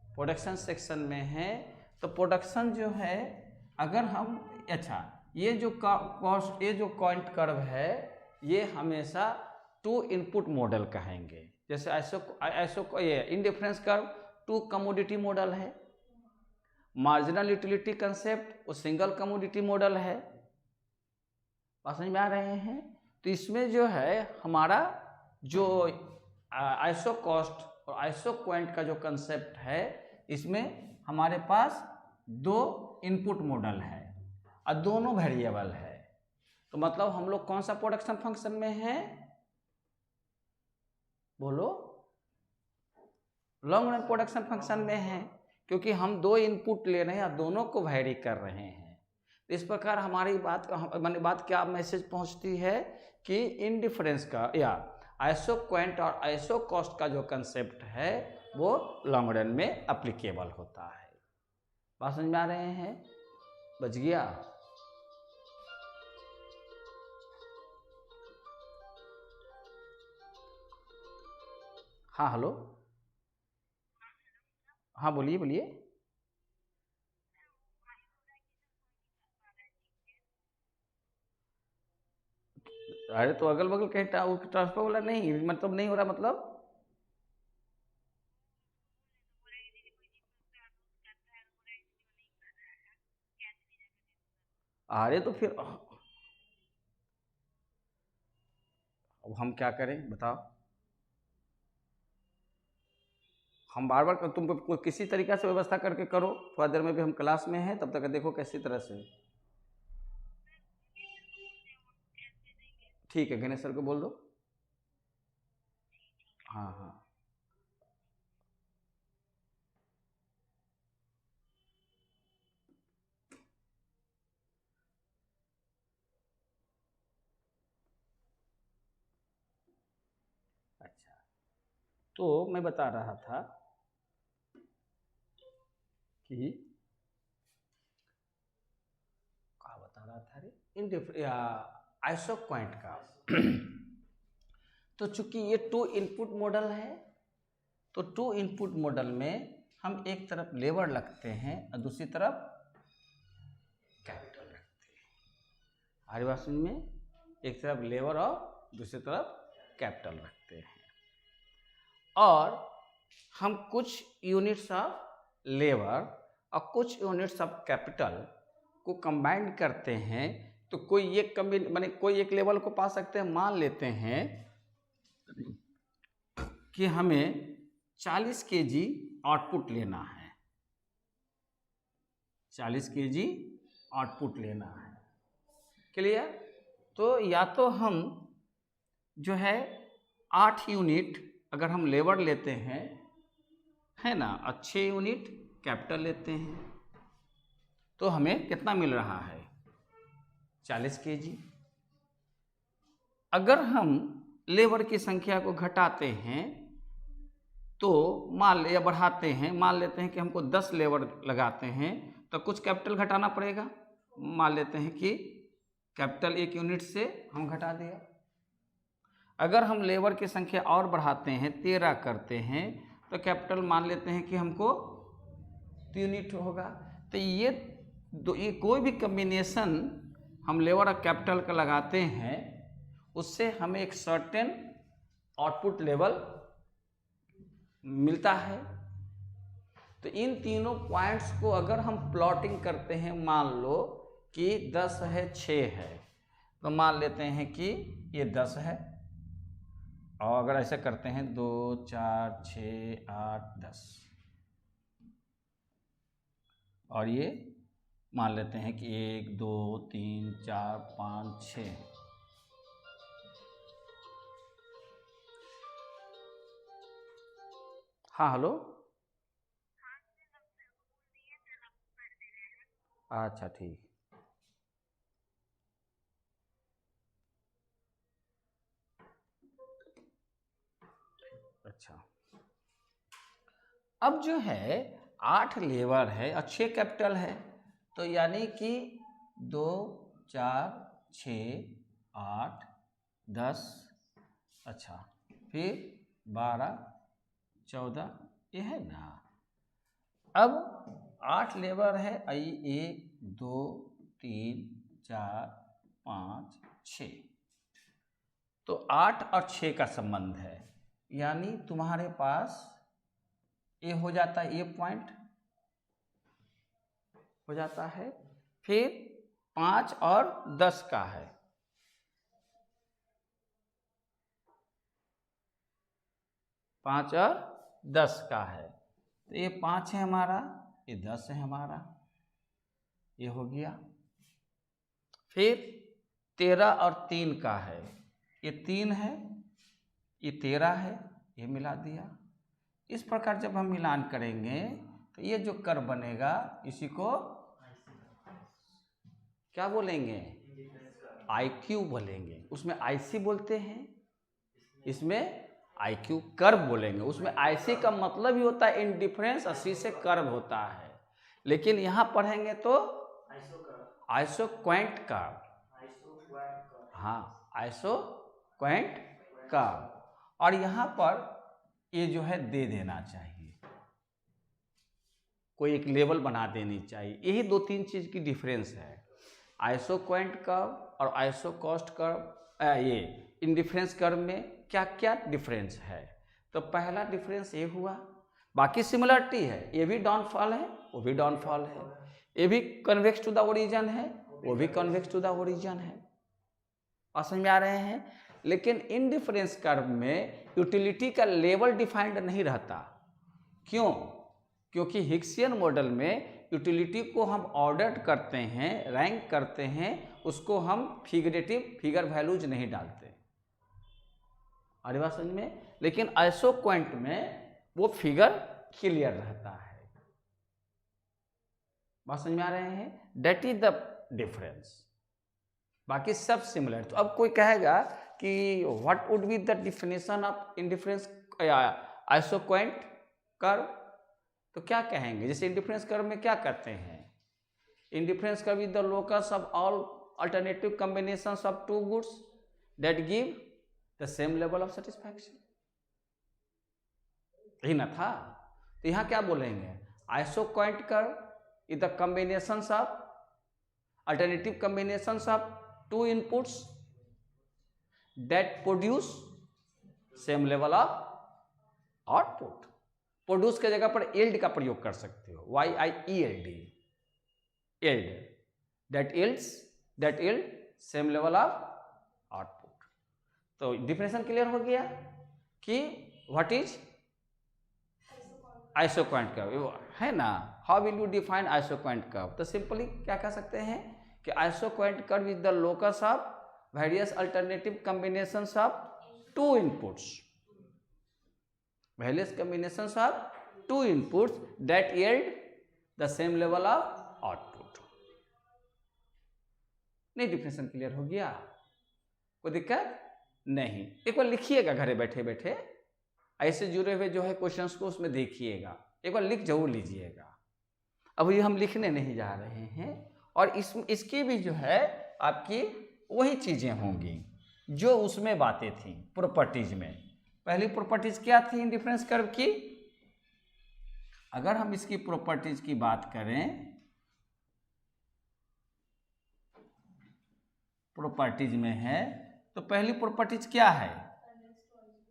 प्रोडक्शन सेक्शन में है। तो प्रोडक्शन जो है, अगर हम, अच्छा, ये जो कॉस्ट, ये जो क्वांट कर्व है, ये हमेशा 2 इनपुट मॉडल कहेंगे। जैसे आइसो ये इंडिफरेंस कर्व 2 कमोडिटी मॉडल है। मार्जिनल यूटिलिटी कंसेप्ट वो सिंगल कमोडिटी मॉडल है। बात समझ में आ रहे हैं। तो इसमें जो है हमारा जो आइसो कॉस्ट और आइसो क्वांट का जो कंसेप्ट है, इसमें हमारे पास 2 इनपुट मॉडल है और दोनों वेरिएबल है। तो मतलब हम लोग कौन सा प्रोडक्शन फंक्शन में है, बोलो, लॉन्ग रन प्रोडक्शन फंक्शन में है, क्योंकि हम 2 इनपुट ले रहे हैं और दोनों को वैरी कर रहे हैं। इस प्रकार हमारी बात क्या मैसेज पहुंचती है कि इंडिफरेंस का या आइसो क्वांट और आइसो कॉस्ट का जो कंसेप्ट है वो लॉन्ग रन में एप्लीकेबल होता है। बात समझ में आ रहे हैं, बच गया। हाँ हेलो, हाँ बोलिए बोलिए। अरे तो अगल बगल कहीं ट्रांसफर वाला नहीं, मतलब नहीं हो रहा, मतलब अरे तो फिर अब हम क्या करें बताओ। हम बार बार तुम किसी तरीका से व्यवस्था करके करो। थोड़ा देर में भी हम क्लास में हैं, तब तक देखो कैसी तरह से। ठीक है, गणेश सर को बोल दो। हाँ हाँ, तो मैं बता रहा था कि क्या बता रहा था रे, आइसोक्वांट का। तो चूंकि ये 2 इनपुट मॉडल है, तो 2 इनपुट मॉडल में हम एक तरफ लेबर रखते हैं और दूसरी तरफ कैपिटल रखते हैं। हमारी बात समझ में, एक तरफ लेबर और दूसरी तरफ कैपिटल रखते हैं, और हम कुछ यूनिट्स ऑफ लेबर और कुछ यूनिट्स ऑफ कैपिटल को कंबाइन करते हैं। तो कोई एक माने कोई एक लेवल को पा सकते हैं। मान लेते हैं कि हमें 40 kg आउटपुट लेना है, 40 kg आउटपुट लेना है, क्लियर। तो या तो हम जो है 8 यूनिट अगर हम लेबर लेते हैं, है ना, और 6 यूनिट कैपिटल लेते हैं, तो हमें कितना मिल रहा है, 40 kg। अगर हम लेबर की संख्या को घटाते हैं तो या बढ़ाते हैं, मान लेते हैं कि हमको 10 लेबर लगाते हैं, तो कुछ कैपिटल घटाना पड़ेगा। मान लेते हैं कि कैपिटल 1 यूनिट से हम घटा दिया। अगर हम लेबर की संख्या और बढ़ाते हैं, 13 करते हैं, तो कैपिटल मान लेते हैं कि हमको 2 यूनिट होगा। तो ये कोई भी कम्बिनेशन हम लेबर और कैपिटल का लगाते हैं, उससे हमें एक सर्टेन आउटपुट लेवल मिलता है। तो इन तीनों पॉइंट्स को अगर हम प्लॉटिंग करते हैं, मान लो कि 10 है 6 है, तो मान लेते हैं कि ये 10 है, और अगर ऐसे करते हैं 2 4 6 8 10, और ये मान लेते हैं कि 1 2 3 4 5 6। हाँ हेलो, अच्छा ठीक। अच्छा, अब जो है 8 लेबर है और 6 कैपिटल है, तो यानी कि 2 4 6 8 10, अच्छा फिर 12 14, ये है ना। अब 8 लेबर है, 1 2 3 4 5 6, तो 8 और 6 का संबंध है, यानी तुम्हारे पास ये हो जाता है, ये पॉइंट हो जाता है। फिर 5 और 10 का है, 5 और 10 का है, तो ये 5 है हमारा, ये 10 है हमारा, ये हो गया। फिर 13 और 3 का है, ये 3 है, ये 13 है, ये मिला दिया। इस प्रकार जब हम मिलान करेंगे तो ये जो कर्व बनेगा, इसी को क्या बोलेंगे, IQ बोलेंगे। उसमें IC बोलते हैं, इसमें IQ कर्व बोलेंगे। उसमें IC का मतलब ही होता है इंडिफरेंस, और C से कर्व होता है। लेकिन यहाँ पढ़ेंगे तो आइसोक्वांट कर्व, हाँ आइसोक्वांट कर्व। और यहाँ पर ये जो है दे देना चाहिए, कोई एक लेवल बना देनी चाहिए। यही 2-3 चीज़ की डिफरेंस है, आइसोक्वांट कर्व और आइसोकॉस्ट कर्व। ये इंडिफरेंस कर्व में क्या क्या डिफरेंस है। तो पहला डिफरेंस ये हुआ, बाकी सिमिलरिटी है, ये भी डाउनफॉल है, वो भी डाउनफॉल है, ये भी कन्वेक्स टू द ओरिजिन है, वो भी कन्वेक्स टू द ओरिजिन है। और समझ में आ रहे हैं। लेकिन इंडिफरेंस कर्व में यूटिलिटी का लेवल डिफाइंड नहीं रहता। क्यों? क्योंकि हिग्सियन मॉडल में यूटिलिटी को हम ऑर्डर करते हैं, रैंक करते हैं, उसको हम फिगर वैल्यूज नहीं डालते। अरे बात समझ में। लेकिन आइसोक्वांट में वो फिगर क्लियर रहता है। बात समझ में आ रहे हैं। दैट इज द डिफरेंस, बाकी सब सिमिलर। तो अब कोई कहेगा कि what would be the definition of indifference isoquant curve, तो क्या कहेंगे? जैसे इंडिफरेंस कर्व में क्या करते हैं? Indifference curve is the locus of all alternative combinations of two goods that give the same level of satisfaction. यही ना था? तो यहां क्या बोलेंगे? Isoquant curve is the combinations of alternative combinations of two inputs that produce same level of output. Produce के जगह पर yield का प्रयोग कर सकते हो, YIELD, yield, that yield same level of output. तो डिफिनेशन क्लियर हो गया कि व्हाट इज आइसोक्वेंट कर्व, है ना? How will you define isoquant curve? तो सिंपली क्या कह सकते हैं कि isoquant curve is the locus of various alternative combinations of two inputs, various combinations of two inputs that yield the same level of output। नहीं, definition clear हो गया? कोई दिक्कत नहीं? एक बार लिखिएगा घरे बैठे बैठे, ऐसे जुड़े हुए जो है क्वेश्चंस को उसमें देखिएगा, एक बार लिख जरूर लीजिएगा। अब ये हम लिखने नहीं जा रहे हैं, और इसकी भी जो है आपकी वही चीजें होंगी जो उसमें बातें थी प्रॉपर्टीज में। पहली प्रॉपर्टीज क्या थी इंडिफरेंस कर्व की? अगर हम इसकी प्रॉपर्टीज की बात करें, प्रॉपर्टीज में है तो पहली प्रॉपर्टीज क्या है?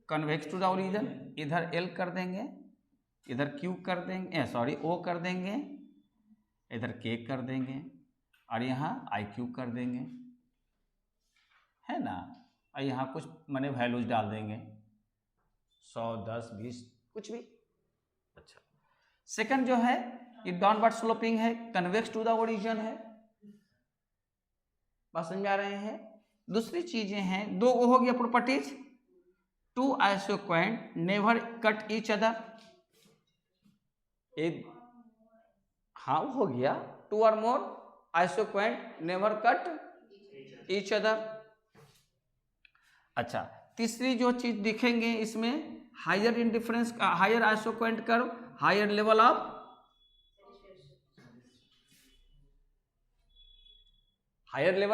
कन्वेक्स टू द ओरिजिन, इधर L कर देंगे, इधर Q कर देंगे, सॉरी O कर देंगे, इधर K कर देंगे, और यहाँ IQ कर देंगे, है ना? और यहाँ कुछ माने वैल्यूज डाल देंगे, 100, 10, 20, कुछ भी। अच्छा, सेकंड जो है ये डाउनवर्ड स्लोपिंग है, कन्वेक्स टू द ओरिजिन है। बात समझ में आ रहे हैं? दूसरी चीजें हैं, दो हो गया properties, two isoquant never cut each other, एक हाँ हो गया, टू और more isoquant never cut each other. अच्छा, तीसरी जो चीज दिखेंगे इसमें, higher indifference, higher isoquant curve, higher level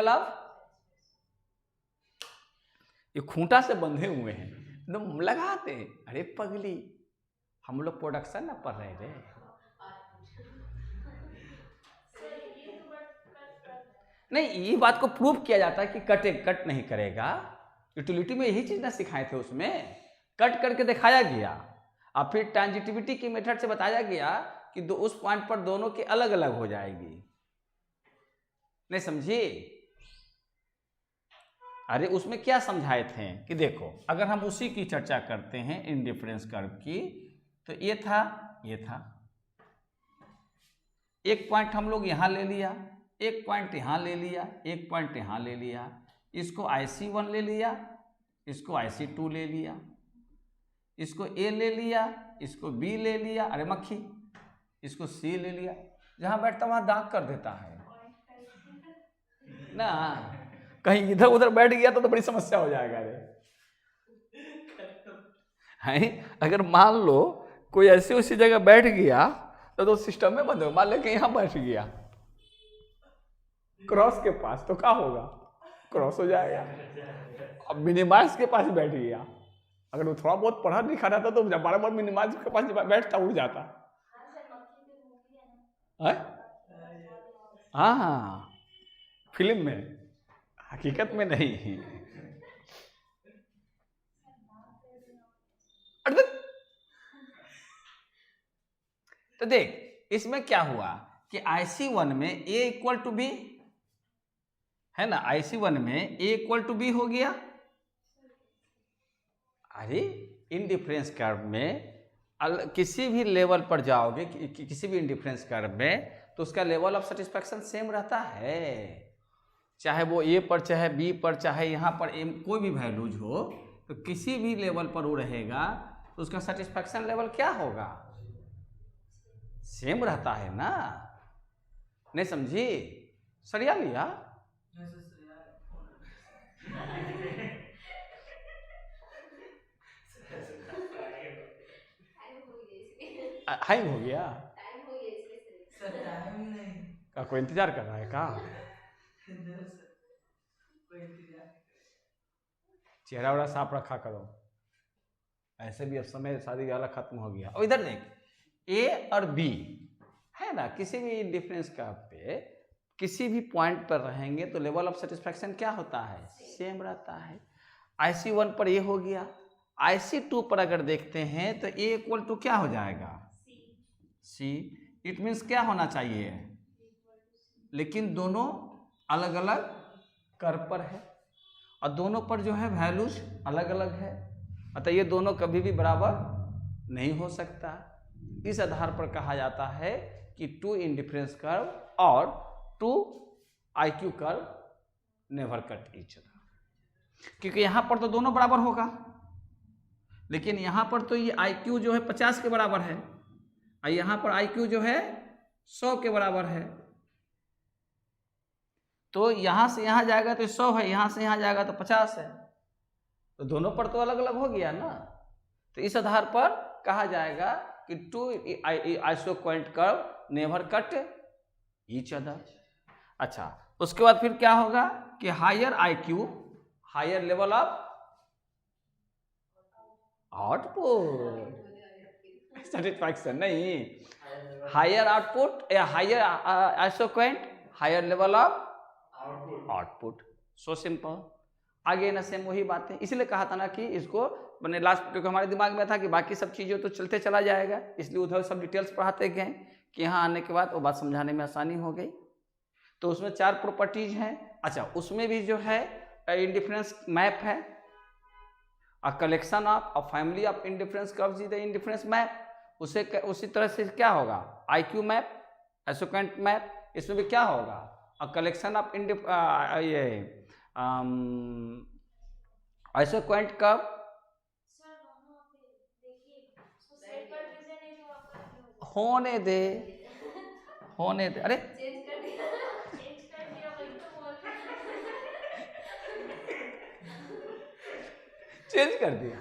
of ये खूंटा से बंधे हुए हैं, एकदम लगाते हैं। अरे पगली, हम लोग प्रोडक्शन ना पढ़ रहे थे। नहीं, ये बात को प्रूव किया जाता है कि कट नहीं करेगा। यूटिलिटी में यही चीज ना सिखाए थे, उसमें कट करके दिखाया गया, और फिर ट्रांजिटिविटी की मेथड से बताया गया कि उस पॉइंट पर दोनों की अलग अलग हो जाएगी। नहीं समझी? अरे उसमें क्या समझाए थे कि देखो, अगर हम उसी की चर्चा करते हैं इंडिफरेंस कर्व की, तो ये था, एक पॉइंट हम लोग यहां ले लिया, एक पॉइंट यहां ले लिया, एक पॉइंट यहां ले लिया, इसको IC1 ले लिया, इसको IC2 ले लिया, इसको A ले लिया, इसको B ले लिया, अरे मक्खी, इसको C ले लिया। जहां बैठता वहां दाग कर देता है ना, कहीं इधर उधर बैठ गया तो बड़ी समस्या हो जाएगा। अरे अगर मान लो कोई ऐसी उसी जगह बैठ गया तो सिस्टम में बंद हो। मान लो कि यहाँ बैठ गया क्रॉस के पास, तो क्या होगा? क्रॉस हो जाएगा। अब मिनिमाइज के पास बैठ गया, अगर वो थोड़ा बहुत पढ़ा लिखा रहता तो बार बार मिनिमाइज के पास बैठता, उड़ जाता। हाँ, फिल्म में, हकीकत में नहीं। तो देख इसमें क्या हुआ कि IC1 में A इक्वल टू B है ना, IC1 में A इक्वल टू B हो गया। अरे इंडिफरेंस कर्व में किसी भी लेवल पर जाओगे, किसी भी इंडिफरेंस कर्व में, तो उसका लेवल ऑफ सेटिस्फैक्शन सेम रहता है, चाहे वो A पर, चाहे B पर, चाहे यहाँ पर कोई भी वैल्यूज हो, तो किसी भी लेवल पर वो रहेगा तो उसका सेटिस्फैक्शन लेवल क्या होगा? सेम रहता है ना। नहीं समझी? सरिया लिया? टाइम हो गया? सर टाइम नहीं, का कोई इंतजार कर रहा है का? कोई इंतजार। चेहरा वड़ा साफ रखा करो, ऐसे भी अब समय शादी वाला खत्म हो गया। और इधर देख, ए और बी है ना, किसी भी डिफरेंस का पे किसी भी पॉइंट पर रहेंगे तो लेवल ऑफ सेटिस्फैक्शन क्या होता है? सेम रहता है। IC1 पर ये हो गया, IC2 पर अगर देखते हैं तो A इक्वल टू क्या हो जाएगा? C। इट मीन्स क्या होना चाहिए? लेकिन दोनों अलग अलग कर्व पर है और दोनों पर जो है वैल्यूज अलग अलग है, अतः ये दोनों कभी भी बराबर नहीं हो सकता। इस आधार पर कहा जाता है कि टू इंडिफरेंस कर्व और two IQ curve never cut each other, क्योंकि यहां पर तो दोनों बराबर होगा, लेकिन यहां पर तो ये IQ जो है 50 के बराबर है और यहां पर IQ जो है 100 के बराबर है। तो यहां से यहां जाएगा तो 100 है, यहां से यहां जाएगा तो 50 है, तो दोनों पर तो अलग अलग हो गया ना। तो इस आधार पर कहा जाएगा कि two isoquant curve never cut each other. अच्छा, उसके बाद फिर क्या होगा कि higher IQ, higher level of output satisfaction नहीं, हायर आउटपुट या higher isoquant, higher level of output. So simple. आगे ना सेम वही बात है, इसलिए कहा था ना कि इसको मैंने लास्ट, क्योंकि हमारे दिमाग में था कि बाकी सब चीज़ें तो चलते चला जाएगा, इसलिए उधर सब डिटेल्स पढ़ाते गए कि यहाँ आने के बाद वो बात समझाने में आसानी हो गई। तो उसमें 4 प्रॉपर्टीज हैं। अच्छा, उसमें भी जो है इंडिफरेंस मैप है, a collection of a family of indifference curves is the indifference map. उसे उसी तरह से क्या होगा? IQ मैप, आइसोक्वेंट मैप, इसमें भी क्या होगा? A collection of isoquant curve. होने दे, होने दे, अरे चेंज कर दिया।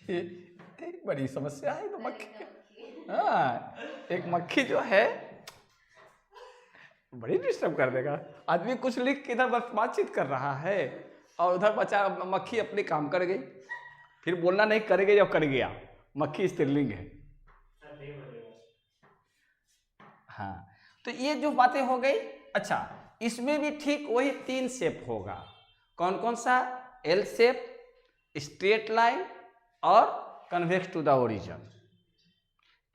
एक बड़ी समस्या है तो मक्खी, हाँ, एक मक्खी जो है बड़ी डिस्टर्ब कर देगा। आदमी कुछ लिख के इधर बातचीत कर रहा है और उधर बचा मक्खी अपने काम कर गई, फिर बोलना नहीं करेगा जब कर गया। मक्खी स्त्रीलिंग है। हाँ, तो ये जो बातें हो गई। अच्छा, इसमें भी ठीक वही 3 शेप होगा। कौन कौन सा? L शेप, स्ट्रेट लाइन और convex to the origin.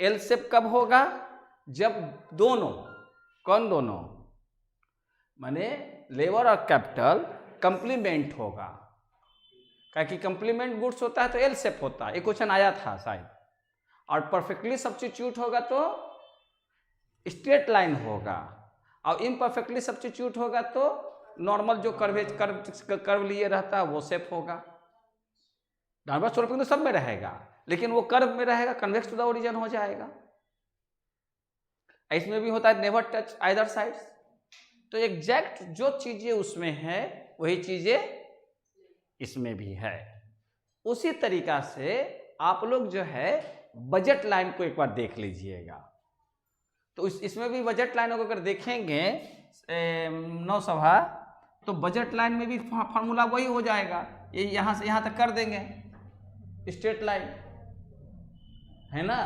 L shape कब होगा? जब दोनों, कौन दोनों? माने लेबर और कैपिटल कंप्लीमेंट होगा। क्या कि कंप्लीमेंट गुड्स होता है तो L शेप होता है, एक क्वेश्चन आया था शायद। और परफेक्टली सब्स्टिट्यूट होगा तो स्ट्रेट लाइन होगा, और इम्परफेक्टली सब्स्टिट्यूट होगा तो नॉर्मल जो कर्व लिए रहता है वो शेप होगा। नॉर्मल स्वरूप तो सब में रहेगा, लेकिन वो कर्व में रहेगा, कन्वेक्स टू द ओरिजिन हो जाएगा। इसमें भी होता है नेवर टच आइदर साइड्स। तो एग्जैक्ट जो चीजें उसमें है वही चीजें इसमें भी है। उसी तरीका से आप लोग जो है बजट लाइन को एक बार देख लीजिएगा। तो इसमें भी बजट लाइन को अगर देखेंगे 9 सभा, तो बजट लाइन में भी फार्मूला वही हो जाएगा। ये यहाँ से यहाँ तक कर देंगे स्ट्रेट लाइन, है ना।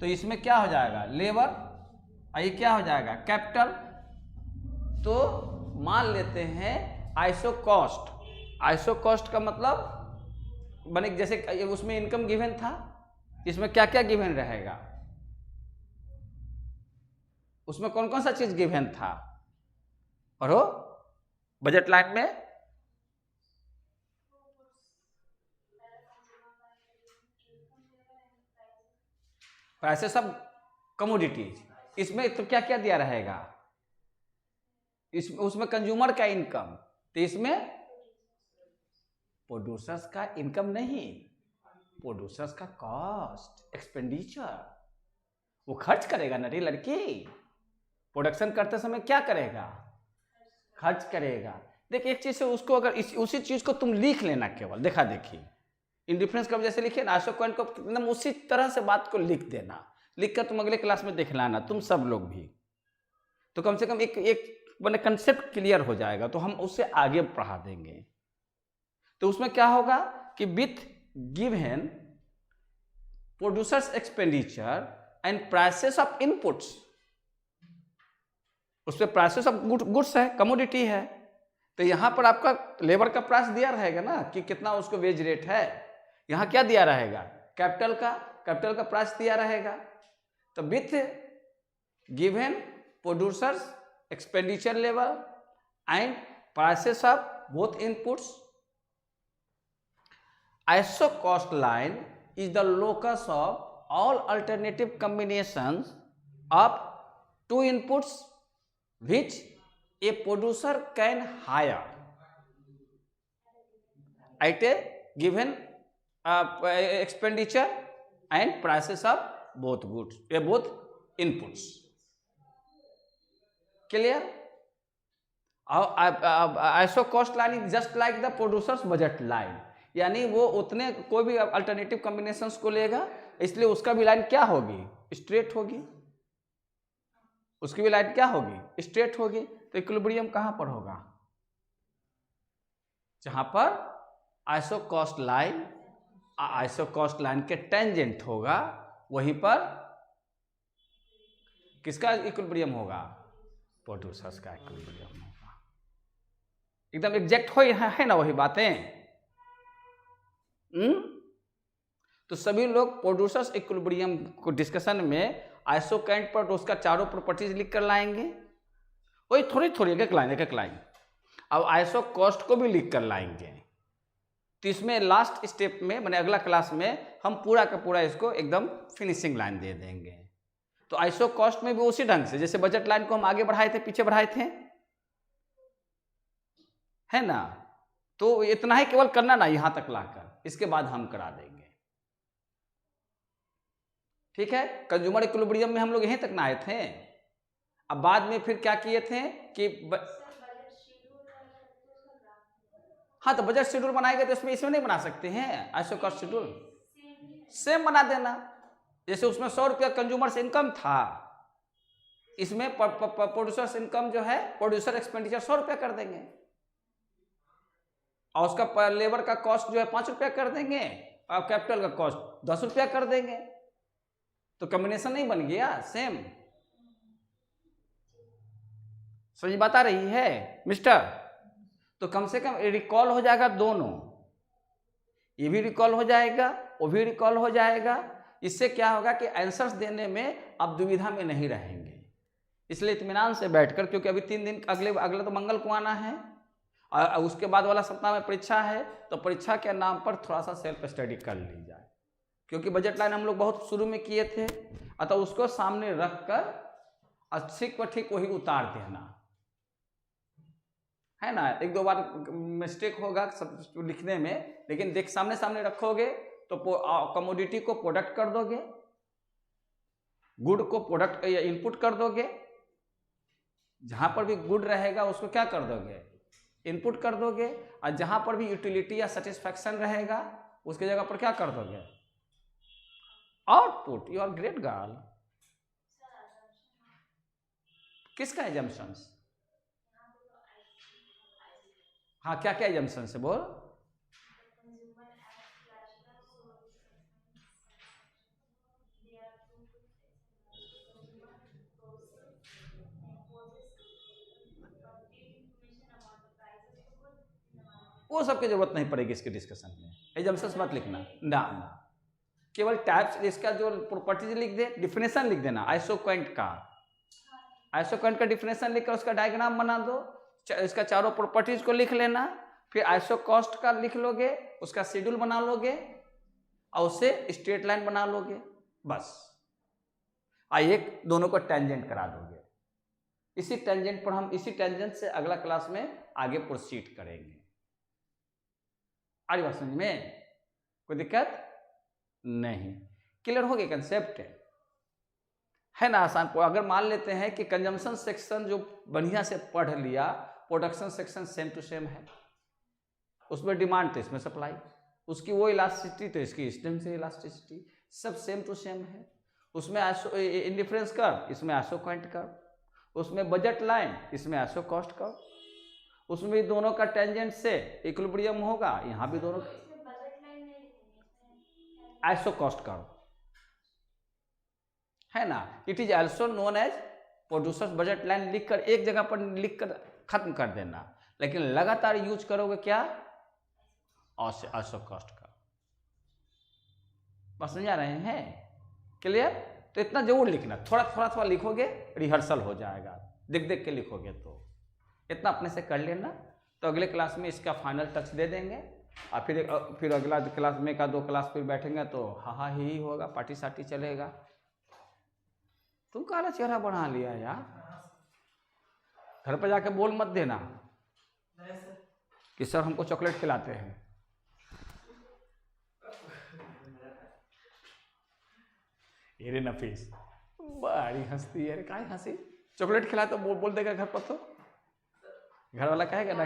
तो इसमें क्या हो जाएगा? लेबर, और ये क्या हो जाएगा? कैपिटल। तो मान लेते हैं आइसोकॉस्ट। आइसोकॉस्ट का मतलब बने जैसे उसमें इनकम गिवन था, इसमें क्या क्या गिवन रहेगा? उसमें कौन कौन सा चीज गिवन था? पढ़ो बजट लाइन में। ऐसे सब कमोडिटीज। इसमें तो क्या क्या दिया रहेगा? उसमें कंज्यूमर का इनकम, तो इसमें प्रोड्यूसर्स का इनकम नहीं, प्रोड्यूसर्स का कॉस्ट, एक्सपेंडिचर। वो खर्च करेगा ना रे लड़की, प्रोडक्शन करते समय क्या करेगा? खर्च करेगा। देखिए एक चीज से उसको अगर उसी चीज को तुम लिख लेना, केवल देखा देखी, इंडिफरेंस कर्व जैसे लिखे ना, आइसोकॉइंट को एकदम उसी तरह से बात को लिख देना, लिख कर तुम अगले क्लास में दिखलाना तुम सब लोग भी, तो कम से कम एक मैंने कंसेप्ट क्लियर हो जाएगा, तो हम उससे आगे पढ़ा देंगे। तो उसमें क्या होगा कि with given producers expenditure and prices of inputs, उसमें प्राइसेस ऑफ गुड्स है, कमोडिटी है, तो यहां पर आपका लेबर का प्राइस दिया रहेगा ना कि कितना उसको वेज रेट है, यहां क्या दिया रहेगा, कैपिटल का प्राइस दिया रहेगा। तो with given producers expenditure level and prices of both inputs, iso cost line is the locus of all alternative combinations of two inputs which a producer can hire at a given expenditure and prices of both goods, both inputs. Clear? ISO cost line is just like the producer's budget line, यानी वो उतने कोई भी alternative combinations को लेगा, इसलिए उसका भी लाइन क्या होगी, स्ट्रेट होगी, उसकी भी लाइन क्या होगी, स्ट्रेट होगी। तो इक्विलिब्रियम कहां पर होगा, जहां पर आइसो कॉस्ट लाइन के टेंजेंट होगा, वहीं पर किसका इक्विलिब्रियम होगा, प्रोड्यूसर्स का इक्विलिब्रियम होगा। एकदम एग्जैक्ट हो है ना वही बातें। तो सभी लोग प्रोड्यूसर्स इक्विलिब्रियम को डिस्कशन में आइसोकॉइंट पर उसका चारों प्रॉपर्टीज लिख कर लाएंगे, वही थोड़ी एक एक लाइन। अब आइसो कॉस्ट को भी लिख कर लाएंगे। तो इसमें लास्ट स्टेप में मैंने अगला क्लास में हम पूरा का पूरा इसको एकदम फिनिशिंग लाइन दे देंगे। तो आइसो कॉस्ट में भी उसी ढंग से जैसे बजट लाइन को हम आगे बढ़ाए थे पीछे बढ़ाए थे, है ना, तो इतना ही केवल करना ना यहां तक लाकर, इसके बाद हम करा देंगे। ठीक है, कंज्यूमर इक्विलिब्रियम में हम लोग यहीं तक ना आए थे। अब बाद में फिर क्या किए थे कि हाँ, तो बजट शेड्यूल बनाएंगे तो इसमें नहीं बना सकते हैं आइसो कॉस्ट शेड्यूल, सेम बना देना। जैसे उसमें 100 रुपया कंज्यूमर से इनकम था, इसमें प्रोड्यूसर इनकम जो है, प्रोड्यूसर एक्सपेंडिचर 100 रुपया कर देंगे, और उसका लेबर का कॉस्ट जो है 5 रुपया कर देंगे, और कैपिटल का कॉस्ट 10 रुपया कर देंगे। तो कॉम्बिनेशन नहीं बन गया सेम। समझ बात आ रही है मिस्टर? तो कम से कम रिकॉल हो जाएगा दोनों, ये भी रिकॉल हो जाएगा, वो भी रिकॉल हो जाएगा। इससे क्या होगा कि आंसर्स देने में अब दुविधा में नहीं रहेंगे। इसलिए इत्मीनान से बैठकर, क्योंकि अभी 3 दिन अगले तो मंगल को आना है, और उसके बाद वाला सप्ताह में परीक्षा है, तो परीक्षा के नाम पर थोड़ा सा सेल्फ स्टडी कर ली जाए, क्योंकि बजट लाइन हम लोग बहुत शुरू में किए थे, अतः उसको सामने रखकर ठीक पर ठीक वही उतार देना, है ना। 1-2 बार मिस्टेक होगा सब लिखने में, लेकिन देख सामने रखोगे तो कमोडिटी को प्रोडक्ट कर दोगे, गुड को प्रोडक्ट या इनपुट कर दोगे, जहां पर भी गुड रहेगा उसको क्या कर दोगे, इनपुट कर दोगे, और जहां पर भी यूटिलिटी या सेटिस्फैक्शन रहेगा उसके जगह पर क्या कर दोगे, output. You are great girl. किसका एजम्पशंस? हाँ, क्या क्या एजम्पशंस है बोल। वो सबकी जरूरत नहीं पड़ेगी इसके डिस्कशन में, एजम्पशंस मत लिखना ना, केवल टाइप्स, इसका जो प्रॉपर्टीज लिख दे, डिफिनेशन लिख देना आइसोकॉइंट का डिफिनेशन लिखकर उसका डायग्राम बना दो, इसका चारों प्रॉपर्टीज को लिख लेना, फिर आइसो कॉस्ट का लिख लोगे, उसका शेड्यूल बना लोगे, और उससे स्ट्रेट लाइन बना लोगे, बस। एक दोनों को टेंजेंट करा दोगे। इसी टेंजेंट पर हम इसी टेंजेंट से अगला क्लास में आगे प्रोसीड करेंगे। आ रही बात समझ में? कोई दिक्कत नहीं? क्लियर हो गया कंसेप्ट? है ना आसान। अगर मान लेते हैं कि कंजम्पशन सेक्शन जो बढ़िया से पढ़ लिया, production section same to same है, उसमें डिमांड तो इसमें सप्लाई, उसकी वो इलास्टिसिटी तो इसकी स्टेम से इलास्टिसिटी, सब सेम टू सेम है। उसमें इंडिफरेंस कर्व, इसमें आइसोक्वांट कर्व, उसमें बजट लाइन, इसमें आइसो कॉस्ट कर्व, उसमें भी दोनों का टेंजेंट से इक्विलिब्रियम होगा, यहाँ भी दोनों आइसो कॉस्ट कर्व है ना। It is also known as producers budget line, लिखकर एक जगह पर लिखकर खत्म कर देना, लेकिन लगातार यूज करोगे क्या, आइसो कॉस्ट कर्व। बस समझा रहे हैं, क्लियर। तो इतना जरूर लिखना, थोड़ा थोड़ा लिखोगे रिहर्सल हो जाएगा, देख देख के लिखोगे तो इतना अपने से कर लेना। तो अगले क्लास में इसका फाइनल टच दे देंगे, और फिर अगला क्लास में का 2 क्लास फिर बैठेंगे तो हा ही होगा, पार्टी सार्टी चलेगा। तुम काला चेहरा बना लिया यार, घर पर जाके बोल मत देना कि सर हमको चॉकलेट खिलाते हैं। ये नफीस बड़ी हंसती है, काहे हंसी, चॉकलेट खिला तो बोल देगा घर पर, तो घर वाला कहेगा ना